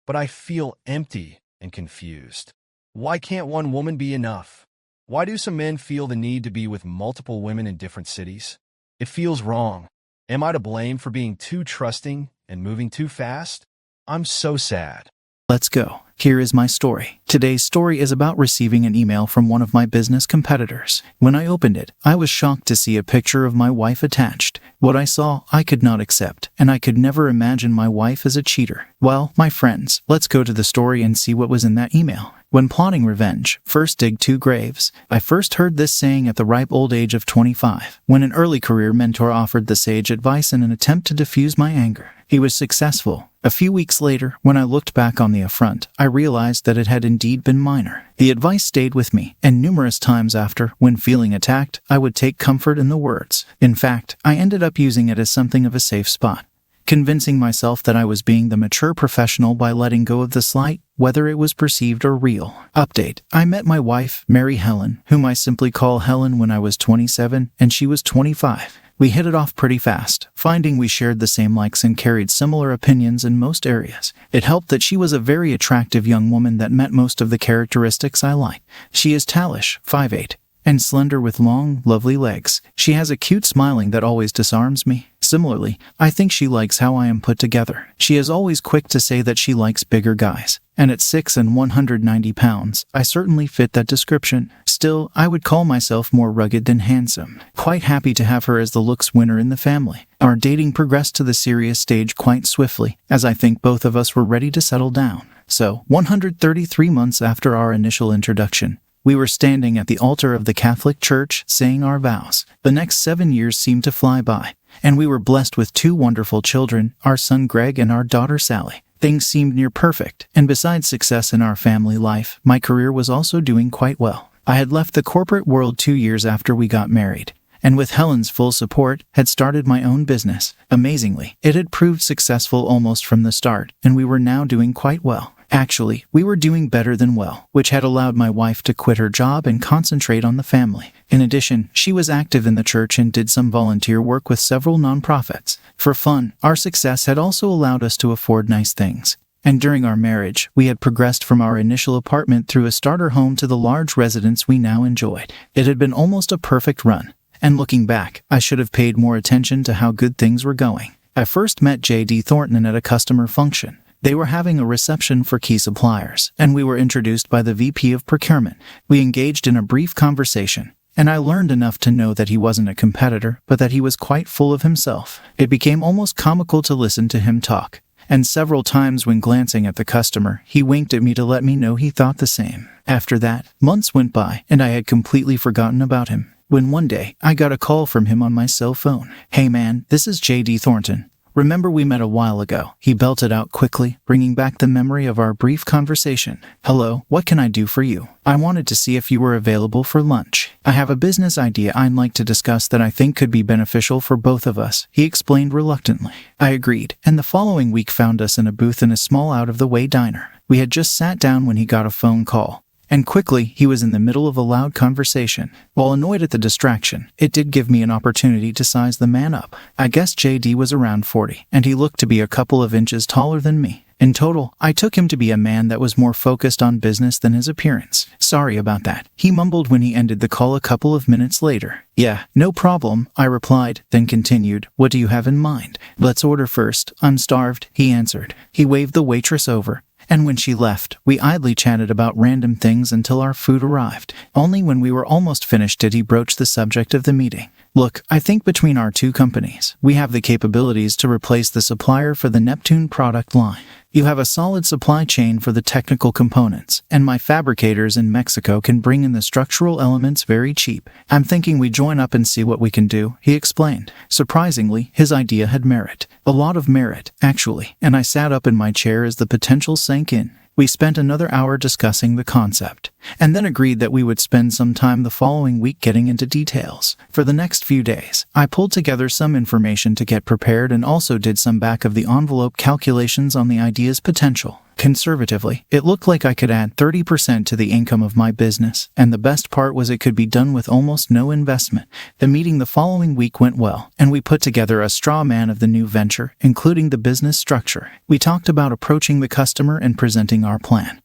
Speaker 1: but I feel empty and confused. Why can't one woman be enough? Why do some men feel the need to be with multiple women in different cities? It feels wrong. Am I to blame for being too trusting and moving too fast? I'm so sad.
Speaker 2: Let's go. Here is my story. Today's story is about receiving an email from one of my business competitors. When I opened it, I was shocked to see a picture of my wife attached. What I saw, I could not accept, and I could never imagine my wife as a cheater. Well, my friends, let's go to the story and see what was in that email. When plotting revenge, first dig 2 graves. I first heard this saying at the ripe old age of 25, when an early career mentor offered the sage advice in an attempt to diffuse my anger. He was successful. A few weeks later, when I looked back on the affront, I realized that it had indeed been minor. The advice stayed with me, and numerous times after, when feeling attacked, I would take comfort in the words. In fact, I ended up using it as something of a safe spot, convincing myself that I was being the mature professional by letting go of the slight, whether it was perceived or real. Update: I met my wife, Mary Helen, whom I simply call Helen, when I was 27, and she was 25. We hit it off pretty fast, finding we shared the same likes and carried similar opinions in most areas. It helped that she was a very attractive young woman that met most of the characteristics I like. She is tallish, 5'8", and slender with long, lovely legs. She has a cute smiling that always disarms me. Similarly, I think she likes how I am put together. She is always quick to say that she likes bigger guys, and at 6 and 190 pounds, I certainly fit that description. Still, I would call myself more rugged than handsome. Quite happy to have her as the looks winner in the family. Our dating progressed to the serious stage quite swiftly, as I think both of us were ready to settle down. So, 133 months after our initial introduction, we were standing at the altar of the Catholic Church, saying our vows. The next 7 years seemed to fly by, and we were blessed with 2 wonderful children, our son Greg and our daughter Sally. Things seemed near perfect, and besides success in our family life, my career was also doing quite well. I had left the corporate world 2 years after we got married, and with Helen's full support, had started my own business. Amazingly, it had proved successful almost from the start, and we were now doing quite well. Actually, we were doing better than well, which had allowed my wife to quit her job and concentrate on the family. In addition, she was active in the church and did some volunteer work with several nonprofits. For fun, our success had also allowed us to afford nice things. And during our marriage, we had progressed from our initial apartment through a starter home to the large residence we now enjoyed. It had been almost a perfect run. And looking back, I should have paid more attention to how good things were going. I first met J.D. Thornton at a customer function. They were having a reception for key suppliers, and we were introduced by the VP of Procurement. We engaged in a brief conversation, and I learned enough to know that he wasn't a competitor, but that he was quite full of himself. It became almost comical to listen to him talk, and several times when glancing at the customer, he winked at me to let me know he thought the same. After that, months went by, and I had completely forgotten about him, when one day, I got a call from him on my cell phone. "Hey man, this is J.D. Thornton. Remember we met a while ago?" He belted out quickly, bringing back the memory of our brief conversation. "Hello, what can I do for you? I wanted to see if you were available for lunch. I have a business idea I'd like to discuss that I think could be beneficial for both of us," he explained reluctantly. I agreed, and the following week found us in a booth in a small out-of-the-way diner. We had just sat down when he got a phone call. And quickly, he was in the middle of a loud conversation. While annoyed at the distraction, it did give me an opportunity to size the man up. I guess JD was around 40, and he looked to be a couple of inches taller than me. In total, I took him to be a man that was more focused on business than his appearance. "Sorry about that," he mumbled when he ended the call a couple of minutes later. "Yeah, no problem," I replied, then continued, "What do you have in mind?" "Let's order first. I'm starved," he answered. He waved the waitress over, and when she left, we idly chatted about random things until our food arrived. Only when we were almost finished did he broach the subject of the meeting. "Look, I think between our 2 companies, we have the capabilities to replace the supplier for the Neptune product line. You have a solid supply chain for the technical components, and my fabricators in Mexico can bring in the structural elements very cheap. I'm thinking we join up and see what we can do," he explained. Surprisingly, his idea had merit. A lot of merit, actually, and I sat up in my chair as the potential sank in. We spent another hour discussing the concept, and then agreed that we would spend some time the following week getting into details. For the next few days, I pulled together some information to get prepared and also did some back-of-the-envelope calculations on the idea's potential. Conservatively, it looked like I could add 30% to the income of my business, and the best part was it could be done with almost no investment. The meeting the following week went well, and we put together a straw man of the new venture, including the business structure. We talked about approaching the customer and presenting our plan.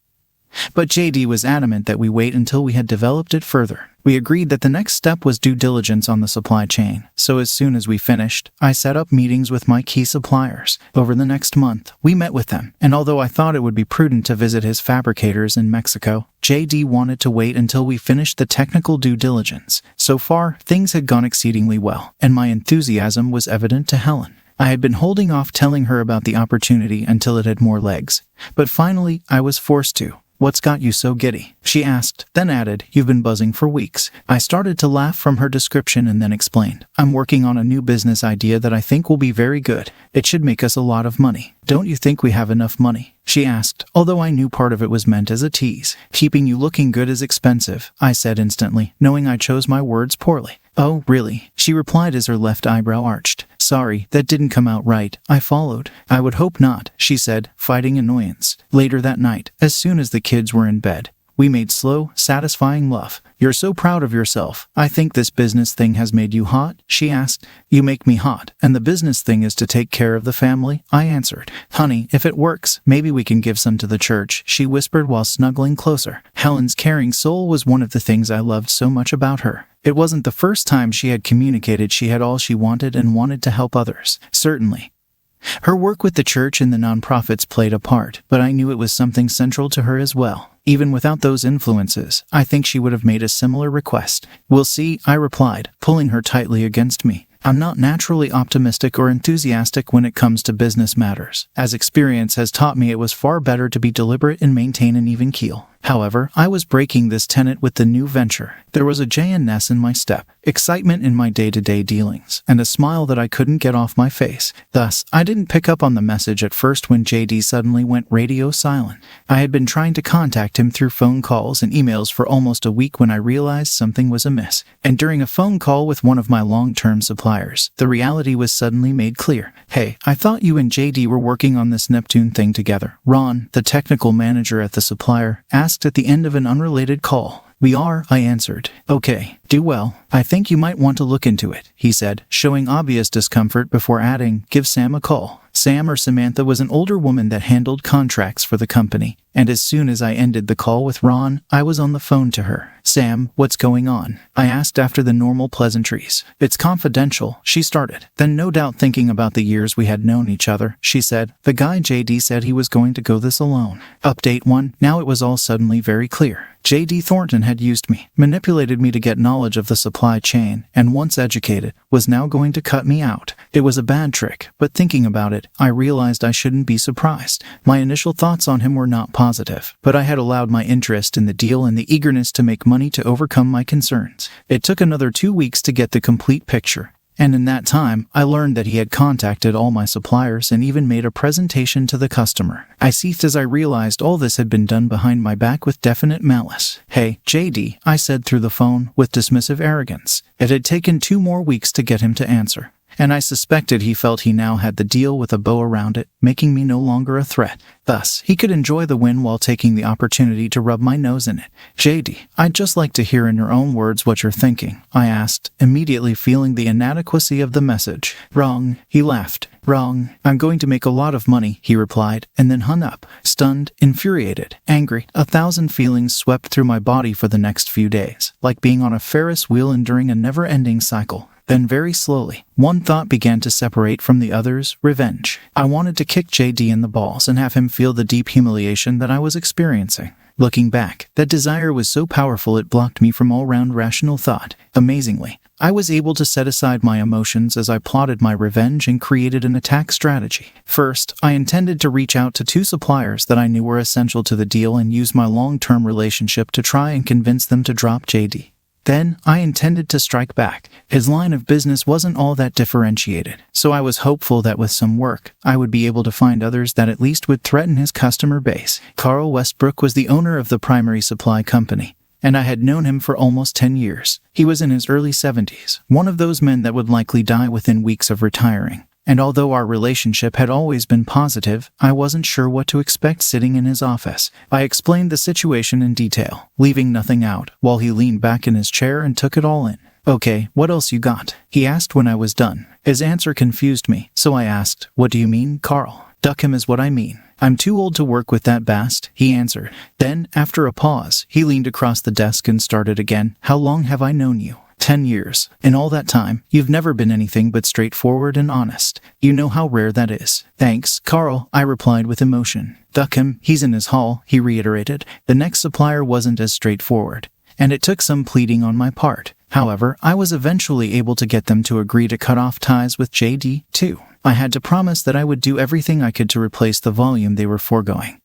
Speaker 2: But JD was adamant that we wait until we had developed it further. We agreed that the next step was due diligence on the supply chain, so as soon as we finished, I set up meetings with my key suppliers. Over the next month, we met with them, and although I thought it would be prudent to visit his fabricators in Mexico, JD wanted to wait until we finished the technical due diligence. So far, things had gone exceedingly well, and my enthusiasm was evident to Helen. I had been holding off telling her about the opportunity until it had more legs, but finally I was forced to. "What's got you so giddy?" she asked, then added, "You've been buzzing for weeks." I started to laugh from her description and then explained, "I'm working on a new business idea that I think will be very good. It should make us a lot of money. Don't you think we have enough money?" she asked, although I knew part of it was meant as a tease. "Keeping you looking good is expensive," I said instantly, knowing I chose my words poorly. "Oh, really?" she replied as her left eyebrow arched. "Sorry, that didn't come out right," I followed. "I would hope not," she said, fighting annoyance. Later that night, as soon as the kids were in bed, we made slow, satisfying love. "You're so proud of yourself. I think this business thing has made you hot?" she asked. "You make me hot, and the business thing is to take care of the family," I answered. "Honey, if it works, maybe we can give some to the church," she whispered while snuggling closer. Helen's caring soul was one of the things I loved so much about her. It wasn't the first time she had communicated she had all she wanted and wanted to help others. Certainly, her work with the church and the nonprofits played a part, but I knew it was something central to her as well. Even without those influences, I think she would have made a similar request. "We'll see," I replied, pulling her tightly against me. I'm not naturally optimistic or enthusiastic when it comes to business matters. As experience has taught me, it was far better to be deliberate and maintain an even keel. However, I was breaking this tenet with the new venture. There was a J-ness in my step, excitement in my day-to-day dealings, and a smile that I couldn't get off my face. Thus, I didn't pick up on the message at first when JD suddenly went radio silent. I had been trying to contact him through phone calls and emails for almost a week when I realized something was amiss. And during a phone call with one of my long-term suppliers, the reality was suddenly made clear. "Hey, I thought you and JD were working on this Neptune thing together," Ron, the technical manager at the supplier, asked at the end of an unrelated call. "We are," I answered. "Okay, do well. I think you might want to look into it," he said, showing obvious discomfort before adding, "Give Sam a call." Sam, or Samantha, was an older woman that handled contracts for the company, and as soon as I ended the call with Ron, I was on the phone to her. "Sam, what's going on?" I asked after the normal pleasantries. "It's confidential," she started. Then, no doubt thinking about the years we had known each other, she said, "The guy JD said he was going to go this alone." Update 1. Now it was all suddenly very clear. JD Thornton had used me, manipulated me to get knowledge of the supply chain, and once educated, was now going to cut me out. It was a bad trick, but thinking about it, I realized I shouldn't be surprised. My initial thoughts on him were not positive, but I had allowed my interest in the deal and the eagerness to make money to overcome my concerns. It took another 2 weeks to get the complete picture. And in that time, I learned that he had contacted all my suppliers and even made a presentation to the customer. I seethed as I realized all this had been done behind my back with definite malice. "Hey, JD, I said through the phone, with dismissive arrogance. It had taken 2 more weeks to get him to answer, and I suspected he felt he now had the deal with a bow around it, making me no longer a threat. Thus, he could enjoy the win while taking the opportunity to rub my nose in it. "JD, I'd just like to hear in your own words what you're thinking," I asked, immediately feeling the inadequacy of the message. "Wrong," he laughed. "Wrong. I'm going to make a lot of money," he replied, and then hung up. Stunned, infuriated, angry, 1,000 feelings swept through my body for the next few days, like being on a Ferris wheel enduring a never-ending cycle. Then very slowly, one thought began to separate from the others: revenge. I wanted to kick JD in the balls and have him feel the deep humiliation that I was experiencing. Looking back, that desire was so powerful it blocked me from all-round rational thought. Amazingly, I was able to set aside my emotions as I plotted my revenge and created an attack strategy. First, I intended to reach out to 2 suppliers that I knew were essential to the deal and use my long-term relationship to try and convince them to drop JD. Then, I intended to strike back. His line of business wasn't all that differentiated, so I was hopeful that with some work, I would be able to find others that at least would threaten his customer base. Carl Westbrook was the owner of the primary supply company, and I had known him for almost 10 years. He was in his early 70s, one of those men that would likely die within weeks of retiring. And although our relationship had always been positive, I wasn't sure what to expect sitting in his office. I explained the situation in detail, leaving nothing out, while he leaned back in his chair and took it all in. "Okay, what else you got?" he asked when I was done. His answer confused me, so I asked, "What do you mean, Carl?" "Duck him is what I mean." "I'm too old to work with that bast," he answered. Then, after a pause, he leaned across the desk and started again. "How long have I known you?" 10 years. In all that time, you've never been anything but straightforward and honest. You know how rare that is." "Thanks, Carl," I replied with emotion. "Duck him, he's in his hall," he reiterated. The next supplier wasn't as straightforward, and it took some pleading on my part. However, I was eventually able to get them to agree to cut off ties with JD, too. I had to promise that I would do everything I could to replace the volume they were foregoing.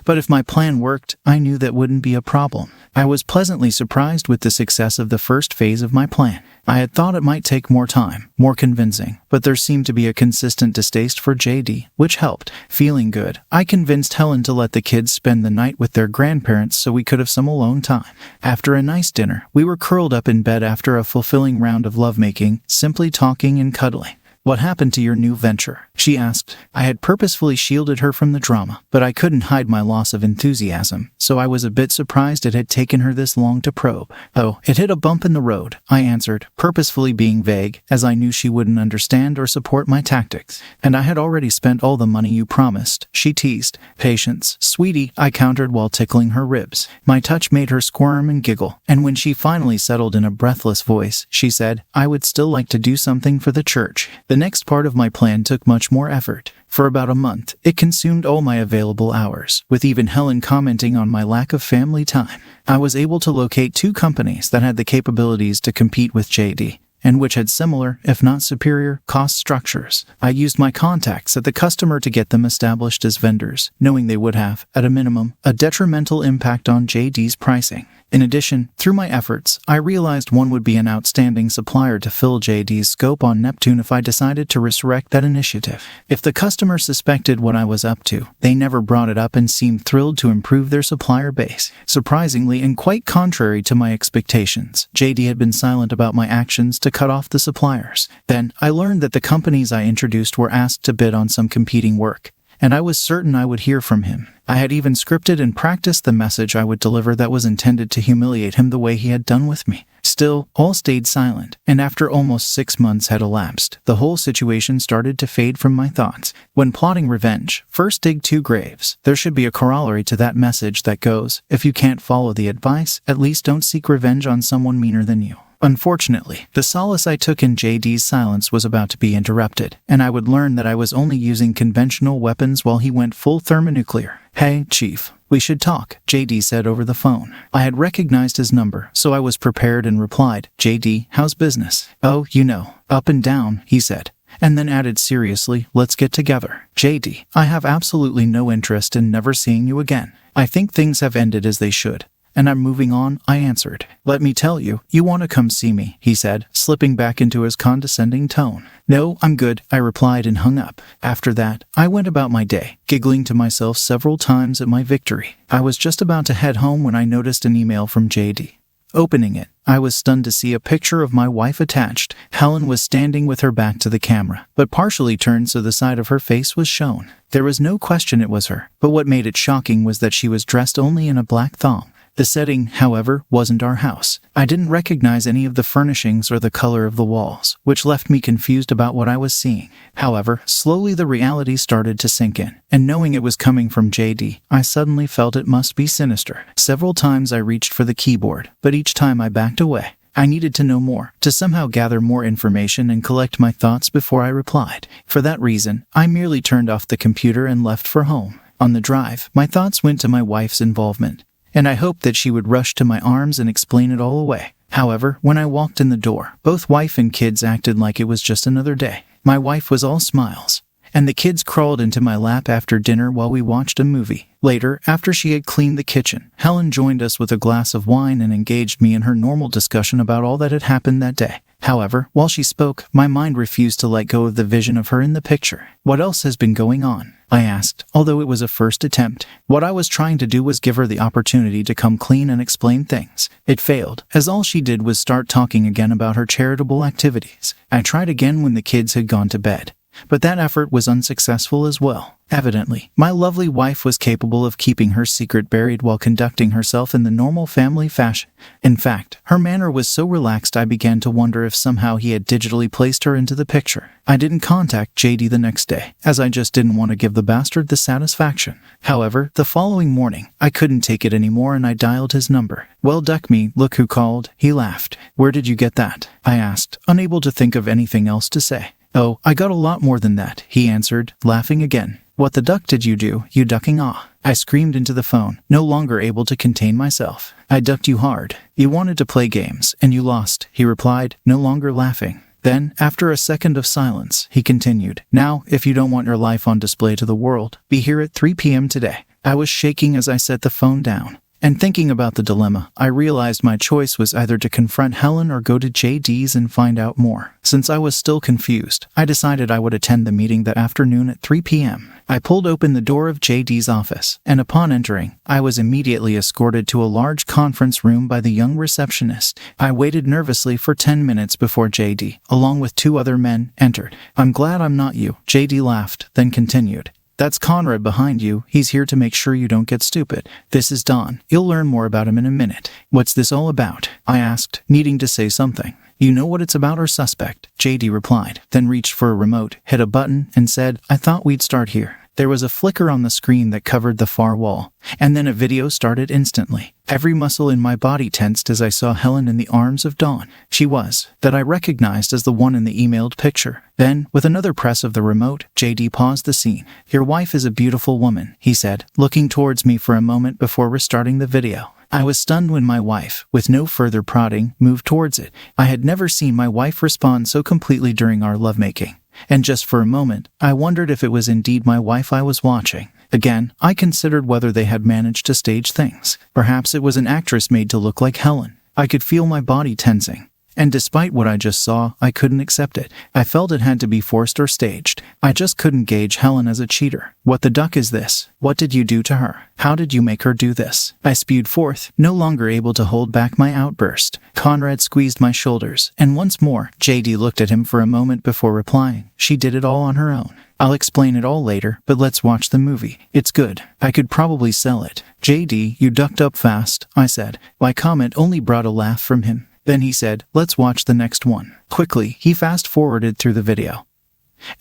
Speaker 2: But if my plan worked, I knew that wouldn't be a problem. I was pleasantly surprised with the success of the first phase of my plan. I had thought it might take more time, more convincing, but there seemed to be a consistent distaste for JD, which helped. Feeling good, I convinced Helen to let the kids spend the night with their grandparents so we could have some alone time. After a nice dinner, we were curled up in bed after a fulfilling round of lovemaking, simply talking and cuddling. "What happened to your new venture?" she asked. I had purposefully shielded her from the drama, but I couldn't hide my loss of enthusiasm, so I was a bit surprised it had taken her this long to probe. "Oh, it hit a bump in the road," I answered, purposefully being vague, as I knew she wouldn't understand or support my tactics. "And I had already spent all the money you promised," she teased. "Patience, sweetie," I countered while tickling her ribs. My touch made her squirm and giggle, and when she finally settled in a breathless voice, she said, "I would still like to do something for the church." The next part of my plan took much more effort. For about a month, it consumed all my available hours, with even Helen commenting on my lack of family time. I was able to locate 2 companies that had the capabilities to compete with JD, and which had similar, if not superior, cost structures. I used my contacts at the customer to get them established as vendors, knowing they would have, at a minimum, a detrimental impact on JD's pricing. In addition, through my efforts, I realized one would be an outstanding supplier to fill JD's scope on Neptune if I decided to resurrect that initiative. If the customer suspected what I was up to, they never brought it up and seemed thrilled to improve their supplier base. Surprisingly, and quite contrary to my expectations, JD had been silent about my actions to cut off the suppliers. Then, I learned that the companies I introduced were asked to bid on some competing work, and I was certain I would hear from him. I had even scripted and practiced the message I would deliver that was intended to humiliate him the way he had done with me. Still, all stayed silent, and after almost 6 months had elapsed, the whole situation started to fade from my thoughts. When plotting revenge, first dig 2 graves. There should be a corollary to that message that goes, if you can't follow the advice, at least don't seek revenge on someone meaner than you. Unfortunately, the solace I took in JD's silence was about to be interrupted, and I would learn that I was only using conventional weapons while he went full thermonuclear. "Hey, Chief, we should talk," JD said over the phone. I had recognized his number, so I was prepared and replied, "JD, how's business?" "Oh, you know, up and down," he said, and then added seriously, "Let's get together." "JD, I have absolutely no interest in never seeing you again. I think things have ended as they should, and I'm moving on," I answered. "Let me tell you, you want to come see me," he said, slipping back into his condescending tone. "No, I'm good," I replied and hung up. After that, I went about my day, giggling to myself several times at my victory. I was just about to head home when I noticed an email from JD. Opening it, I was stunned to see a picture of my wife attached. Helen was standing with her back to the camera, but partially turned so the side of her face was shown. There was no question it was her, but what made it shocking was that she was dressed only in a black thong. The setting, however, wasn't our house. I didn't recognize any of the furnishings or the color of the walls, which left me confused about what I was seeing. However, slowly the reality started to sink in, and knowing it was coming from JD, I suddenly felt it must be sinister. Several times I reached for the keyboard, but each time I backed away. I needed to know more, to somehow gather more information and collect my thoughts before I replied. For that reason, I merely turned off the computer and left for home. On the drive, my thoughts went to my wife's involvement, and I hoped that she would rush to my arms and explain it all away. However, when I walked in the door, both wife and kids acted like it was just another day. My wife was all smiles, and the kids crawled into my lap after dinner while we watched a movie. Later, after she had cleaned the kitchen, Helen joined us with a glass of wine and engaged me in her normal discussion about all that had happened that day. However, while she spoke, my mind refused to let go of the vision of her in the picture. "What else has been going on?" I asked, although it was a first attempt. What I was trying to do was give her the opportunity to come clean and explain things. It failed, as all she did was start talking again about her charitable activities. I tried again when the kids had gone to bed, But that effort was unsuccessful as well. Evidently, my lovely wife was capable of keeping her secret buried while conducting herself in the normal family fashion. In fact, her manner was so relaxed I began to wonder if somehow he had digitally placed her into the picture. I didn't contact JD the next day, as I just didn't want to give the bastard the satisfaction. However, the following morning, I couldn't take it anymore and I dialed his number. "Well, duck me, look who called," he laughed. "Where did you get that?" I asked, unable to think of anything else to say. "Oh, I got a lot more than that," he answered, laughing again. "What the duck did you do, you ducking ah?" I screamed into the phone, no longer able to contain myself. "I ducked you hard. You wanted to play games, and you lost," he replied, no longer laughing. Then, after a second of silence, he continued, "Now, if you don't want your life on display to the world, be here at 3 p.m. today." I was shaking as I set the phone down. And thinking about the dilemma, I realized my choice was either to confront Helen or go to JD's and find out more. Since I was still confused, I decided I would attend the meeting that afternoon at 3 p.m. I pulled open the door of JD's office, and upon entering, I was immediately escorted to a large conference room by the young receptionist. I waited nervously for 10 minutes before JD, along with 2 other men, entered. "I'm glad I'm not you," JD laughed, then continued. "That's Conrad behind you. He's here to make sure you don't get stupid. This is Don. You'll learn more about him in a minute." "What's this all about?" I asked, needing to say something. "You know what it's about or suspect?" JD replied, then reached for a remote, hit a button, and said, "I thought we'd start here." There was a flicker on the screen that covered the far wall, and then a video started instantly. Every muscle in my body tensed as I saw Helen in the arms of Dawn. She was, that I recognized as the one in the emailed picture. Then, with another press of the remote, JD paused the scene. "Your wife is a beautiful woman," he said, looking towards me for a moment before restarting the video. I was stunned when my wife, with no further prodding, moved towards it. I had never seen my wife respond so completely during our lovemaking. And just for a moment, I wondered if it was indeed my wife I was watching. Again, I considered whether they had managed to stage things. Perhaps it was an actress made to look like Helen. I could feel my body tensing. And despite what I just saw, I couldn't accept it. I felt it had to be forced or staged. I just couldn't gauge Helen as a cheater. "What the duck is this? What did you do to her? How did you make her do this?" I spewed forth, no longer able to hold back my outburst. Conrad squeezed my shoulders, and once more, JD looked at him for a moment before replying. "She did it all on her own. I'll explain it all later, but let's watch the movie. It's good. I could probably sell it." "JD, you ducked up fast," I said. My comment only brought a laugh from him. Then he said, "Let's watch the next one." Quickly, he fast-forwarded through the video,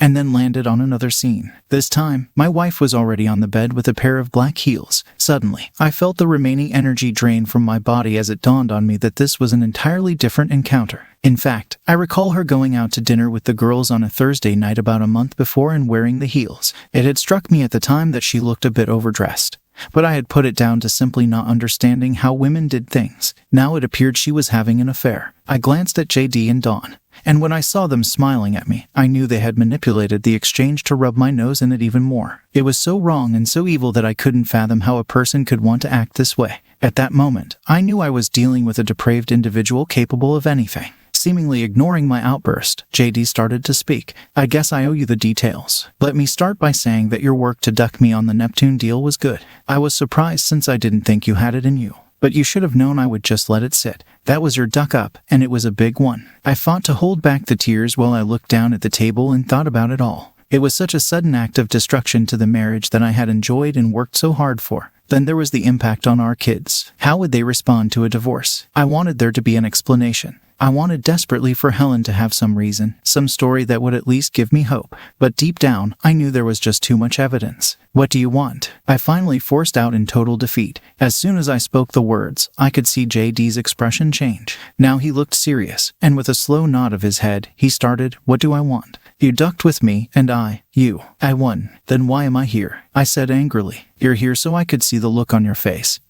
Speaker 2: and then landed on another scene. This time, my wife was already on the bed with a pair of black heels. Suddenly, I felt the remaining energy drain from my body as it dawned on me that this was an entirely different encounter. In fact, I recall her going out to dinner with the girls on a Thursday night about a month before and wearing the heels. It had struck me at the time that she looked a bit overdressed, but I had put it down to simply not understanding how women did things. Now it appeared she was having an affair. I glanced at JD and Dawn, and when I saw them smiling at me, I knew they had manipulated the exchange to rub my nose in it even more. It was so wrong and so evil that I couldn't fathom how a person could want to act this way. At that moment, I knew I was dealing with a depraved individual capable of anything. Seemingly ignoring my outburst, JD started to speak. "I guess I owe you the details. Let me start by saying that your work to duck me on the Neptune deal was good. I was surprised since I didn't think you had it in you. But you should have known I would just let it sit. That was your duck up, and it was a big one." I fought to hold back the tears while I looked down at the table and thought about it all. It was such a sudden act of destruction to the marriage that I had enjoyed and worked so hard for. Then there was the impact on our kids. How would they respond to a divorce? I wanted there to be an explanation. I wanted desperately for Helen to have some reason, some story that would at least give me hope. But deep down, I knew there was just too much evidence. "What do you want?" I finally forced out in total defeat. As soon as I spoke the words, I could see JD's expression change. Now he looked serious, and with a slow nod of his head, he started, "What do I want? You ducked with me, and I won. Then why am I here?" I said angrily. "You're here so I could see the look on your face,"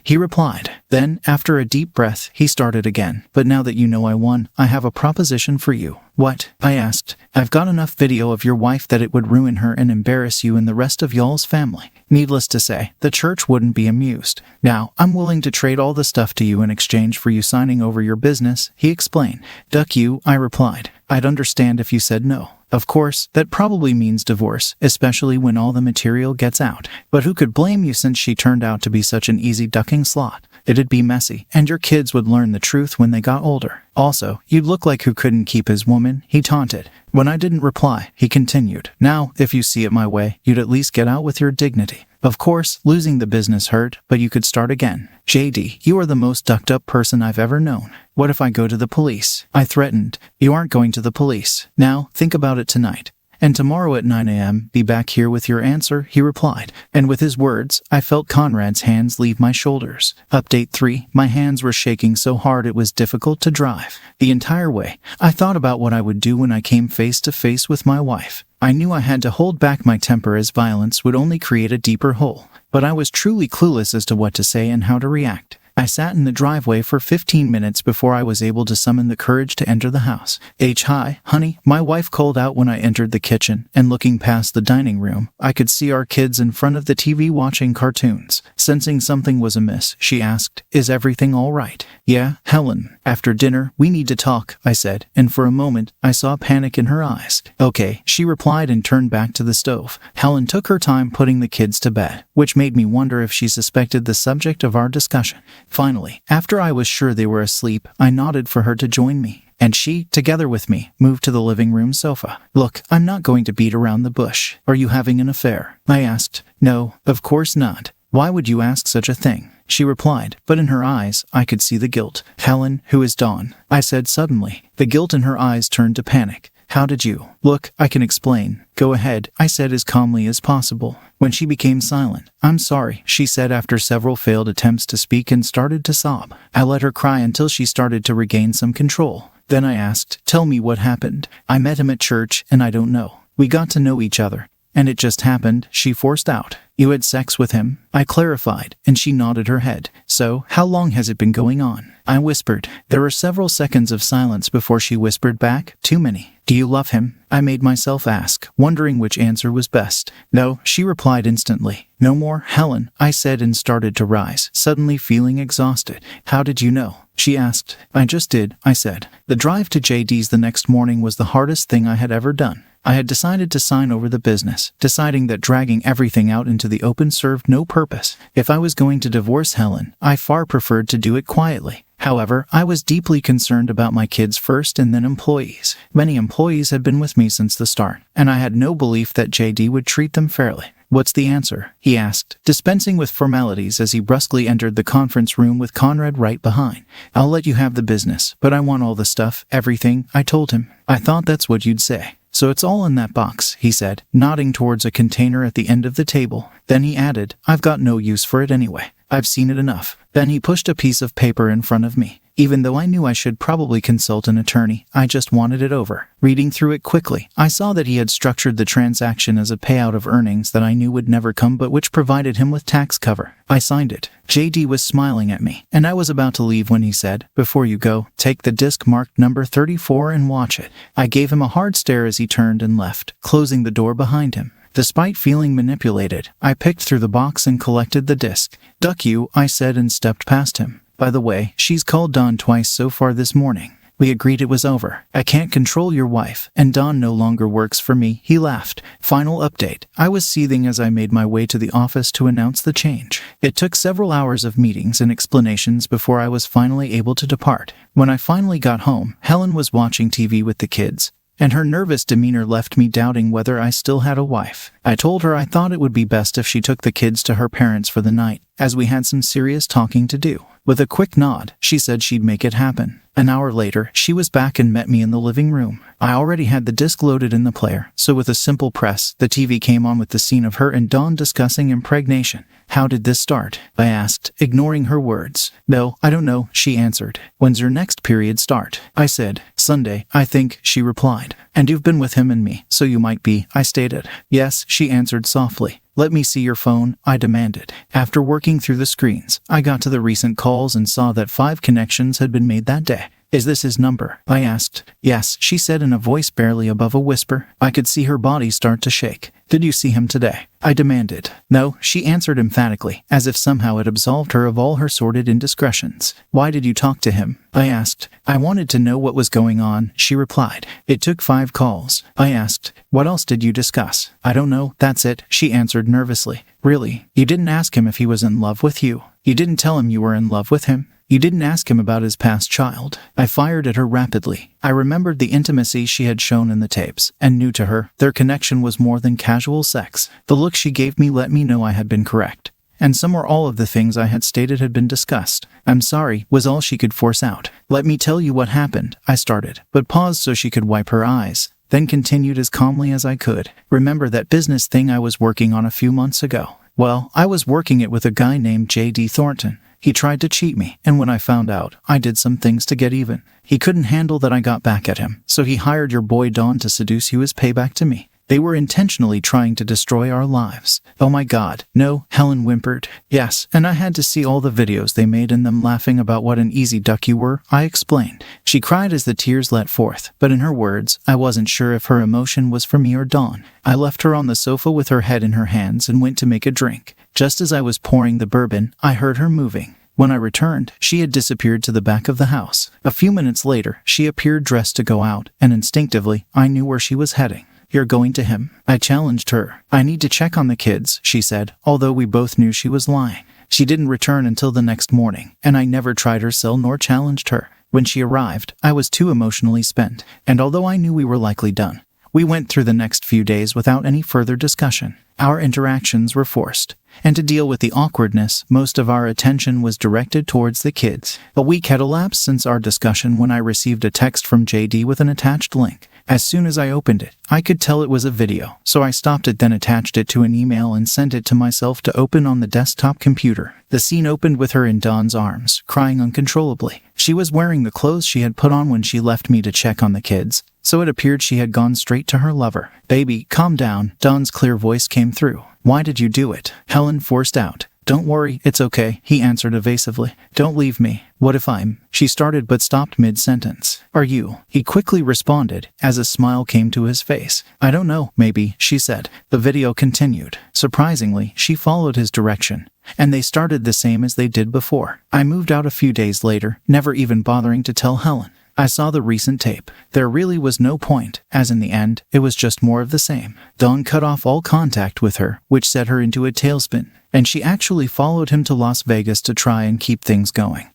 Speaker 2: he replied. Then, after a deep breath, he started again. "But now that you know I won, I have a proposition for you." "What?" I asked. "I've got enough video of your wife that it would ruin her and embarrass you and the rest of y'all's family. Needless to say, the church wouldn't be amused. Now, I'm willing to trade all the stuff to you in exchange for you signing over your business," he explained. "Duck you," I replied. "I'd understand if you said no. Of course, that probably means divorce, especially when all the material gets out. But who could blame you since she turned out to be such an easy ducking slot?" It'd be messy, and your kids would learn the truth when they got older. Also, you'd look like who couldn't keep his woman, he taunted. When I didn't reply, he continued, now, if you see it my way, you'd at least get out with your dignity. Of course, losing the business hurt, but you could start again. JD, you are the most ducked-up person I've ever known. What if I go to the police? I threatened. You aren't going to the police. Now, think about it tonight. And tomorrow at 9 a.m., be back here with your answer, he replied. And with his words, I felt Conrad's hands leave my shoulders. Update 3, my hands were shaking so hard it was difficult to drive. The entire way, I thought about what I would do when I came face to face with my wife. I knew I had to hold back my temper as violence would only create a deeper hole. But I was truly clueless as to what to say and how to react. I sat in the driveway for 15 minutes before I was able to summon the courage to enter the house. Hi, honey, my wife called out when I entered the kitchen, and looking past the dining room, I could see our kids in front of the TV watching cartoons. Sensing something was amiss, she asked, is everything all right? Yeah, Helen. After dinner, we need to talk, I said, and for a moment, I saw panic in her eyes. Okay, she replied and turned back to the stove. Helen took her time putting the kids to bed, which made me wonder if she suspected the subject of our discussion. Finally, after I was sure they were asleep, I nodded for her to join me, and she, together with me, moved to the living room sofa. Look, I'm not going to beat around the bush. Are you having an affair? I asked. No, of course not. Why would you ask such a thing? She replied, but in her eyes, I could see the guilt. Helen, who is Dawn? I said suddenly. The guilt in her eyes turned to panic. How did you? Look, I can explain. Go ahead, I said as calmly as possible. When she became silent, I'm sorry, she said after several failed attempts to speak and started to sob. I let her cry until she started to regain some control. Then I asked, tell me what happened. I met him at church, and I don't know. We got to know each other. And it just happened, she forced out. You had sex with him? I clarified, and she nodded her head. So, how long has it been going on? I whispered. There were several seconds of silence before she whispered back, too many. Do you love him? I made myself ask, wondering which answer was best. No, she replied instantly. No more, Helen, I said and started to rise, suddenly feeling exhausted. How did you know? She asked. I just did, I said. The drive to JD's the next morning was the hardest thing I had ever done. I had decided to sign over the business, deciding that dragging everything out into the open served no purpose. If I was going to divorce Helen, I far preferred to do it quietly. However, I was deeply concerned about my kids first and then employees. Many employees had been with me since the start, and I had no belief that JD would treat them fairly. What's the answer? He asked, dispensing with formalities as he brusquely entered the conference room with Conrad right behind. I'll let you have the business, but I want all the stuff, everything, I told him. I thought that's what you'd say. So it's all in that box, he said, nodding towards a container at the end of the table. Then he added, I've got no use for it anyway. I've seen it enough. Then he pushed a piece of paper in front of me. Even though I knew I should probably consult an attorney, I just wanted it over. Reading through it quickly, I saw that he had structured the transaction as a payout of earnings that I knew would never come but which provided him with tax cover. I signed it. JD was smiling at me, and I was about to leave when he said, before you go, take the disc marked number 34 and watch it. I gave him a hard stare as he turned and left, closing the door behind him. Despite feeling manipulated, I picked through the box and collected the disc. Duck you, I said and stepped past him. By the way, she's called Dawn twice so far this morning. We agreed it was over. I can't control your wife, and Dawn no longer works for me, he laughed. Final update. I was seething as I made my way to the office to announce the change. It took several hours of meetings and explanations before I was finally able to depart. When I finally got home, Helen was watching TV with the kids, and her nervous demeanor left me doubting whether I still had a wife. I told her I thought it would be best if she took the kids to her parents for the night, as we had some serious talking to do. With a quick nod, she said she'd make it happen. An hour later, she was back and met me in the living room. I already had the disc loaded in the player, so with a simple press, the TV came on with the scene of her and Dawn discussing impregnation. How did this start? I asked, ignoring her words. No, I don't know, she answered. When's your next period start? I said. Sunday, I think, she replied. And you've been with him and me, so you might be, I stated. Yes, she answered softly. Let me see your phone, I demanded. After working through the screens, I got to the recent calls and saw that 5 connections had been made that day. Is this his number? I asked. Yes, she said in a voice barely above a whisper. I could see her body start to shake. Did you see him today? I demanded. No, she answered emphatically, as if somehow it absolved her of all her sordid indiscretions. Why did you talk to him? I asked. I wanted to know what was going on, she replied. It took 5 calls. I asked. What else did you discuss? I don't know, that's it, she answered nervously. Really? You didn't ask him if he was in love with you? You didn't tell him you were in love with him. You didn't ask him about his past child. I fired at her rapidly. I remembered the intimacy she had shown in the tapes, and knew to her, their connection was more than casual sex. The look she gave me let me know I had been correct. And some or all of the things I had stated had been discussed. "I'm sorry," was all she could force out. "Let me tell you what happened," I started, but paused so she could wipe her eyes, then continued as calmly as I could. "Remember that business thing I was working on a few months ago? Well, I was working it with a guy named J.D. Thornton. He tried to cheat me, and when I found out, I did some things to get even. He couldn't handle that I got back at him, so he hired your boy Don to seduce you as payback to me. They were intentionally trying to destroy our lives." "Oh my God, no," Helen whimpered. "Yes, and I had to see all the videos they made and them laughing about what an easy duck you were," I explained. She cried as the tears let forth, but in her words, I wasn't sure if her emotion was for me or Dawn. I left her on the sofa with her head in her hands and went to make a drink. Just as I was pouring the bourbon, I heard her moving. When I returned, she had disappeared to the back of the house. A few minutes later, she appeared dressed to go out, and instinctively, I knew where she was heading. "You're going to him?" I challenged her. "I need to check on the kids," she said, although we both knew she was lying. She didn't return until the next morning, and I never tried her cell nor challenged her. When she arrived, I was too emotionally spent, and although I knew we were likely done, we went through the next few days without any further discussion. Our interactions were forced, and to deal with the awkwardness, most of our attention was directed towards the kids. A week had elapsed since our discussion when I received a text from JD with an attached link. As soon as I opened it, I could tell it was a video, so I stopped it, then attached it to an email and sent it to myself to open on the desktop computer. The scene opened with her in Dawn's arms, crying uncontrollably. She was wearing the clothes she had put on when she left me to check on the kids, so it appeared she had gone straight to her lover. "Baby, calm down," Dawn's clear voice came through. "Why did you do it?" Helen forced out. "Don't worry, it's okay," he answered evasively. "Don't leave me." "What if I'm—" she started but stopped mid-sentence. "Are you?" he quickly responded, as a smile came to his face. "I don't know, maybe," she said. The video continued. Surprisingly, she followed his direction, and they started the same as they did before. I moved out a few days later, never even bothering to tell Helen. I saw the recent tape. There really was no point, as in the end, it was just more of the same. Dawn cut off all contact with her, which set her into a tailspin, and she actually followed him to Las Vegas to try and keep things going.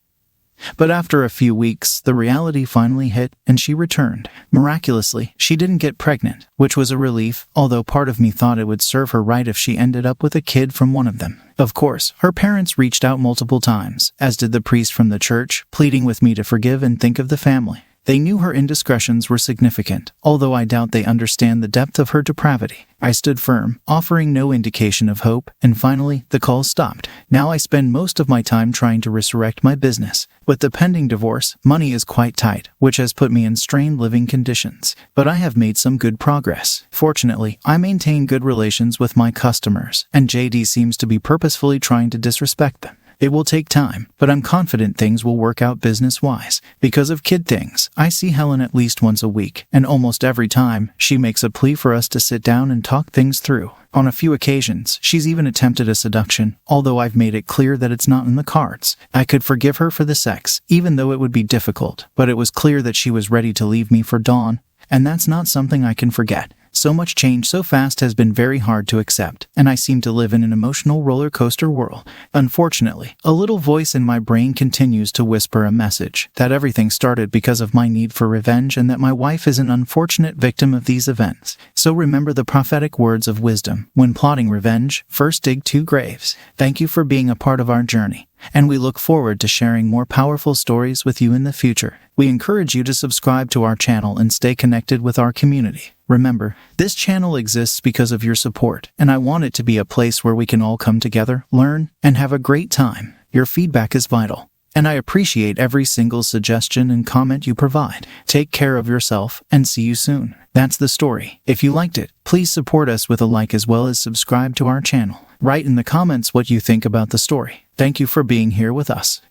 Speaker 2: But after a few weeks, the reality finally hit, and she returned. Miraculously, she didn't get pregnant, which was a relief, although part of me thought it would serve her right if she ended up with a kid from one of them. Of course, her parents reached out multiple times, as did the priest from the church, pleading with me to forgive and think of the family. They knew her indiscretions were significant, although I doubt they understand the depth of her depravity. I stood firm, offering no indication of hope, and finally, the calls stopped. Now I spend most of my time trying to resurrect my business. With the pending divorce, money is quite tight, which has put me in strained living conditions. But I have made some good progress. Fortunately, I maintain good relations with my customers, and JD seems to be purposefully trying to disrespect them. It will take time, but I'm confident things will work out business-wise. Because of kid things, I see Helen at least once a week, and almost every time, she makes a plea for us to sit down and talk things through. On a few occasions, she's even attempted a seduction, although I've made it clear that it's not in the cards. I could forgive her for the sex, even though it would be difficult, but it was clear that she was ready to leave me for Dawn, and that's not something I can forget. So much change so fast has been very hard to accept, and I seem to live in an emotional roller coaster world. Unfortunately, a little voice in my brain continues to whisper a message that everything started because of my need for revenge and that my wife is an unfortunate victim of these events. So remember the prophetic words of wisdom. When plotting revenge, first dig 2 graves. Thank you for being a part of our journey, and we look forward to sharing more powerful stories with you in the future. We encourage you to subscribe to our channel and stay connected with our community. Remember, this channel exists because of your support, and I want it to be a place where we can all come together, learn, and have a great time. Your feedback is vital, and I appreciate every single suggestion and comment you provide. Take care of yourself, and see you soon. That's the story. If you liked it, please support us with a like as well as subscribe to our channel. Write in the comments what you think about the story. Thank you for being here with us.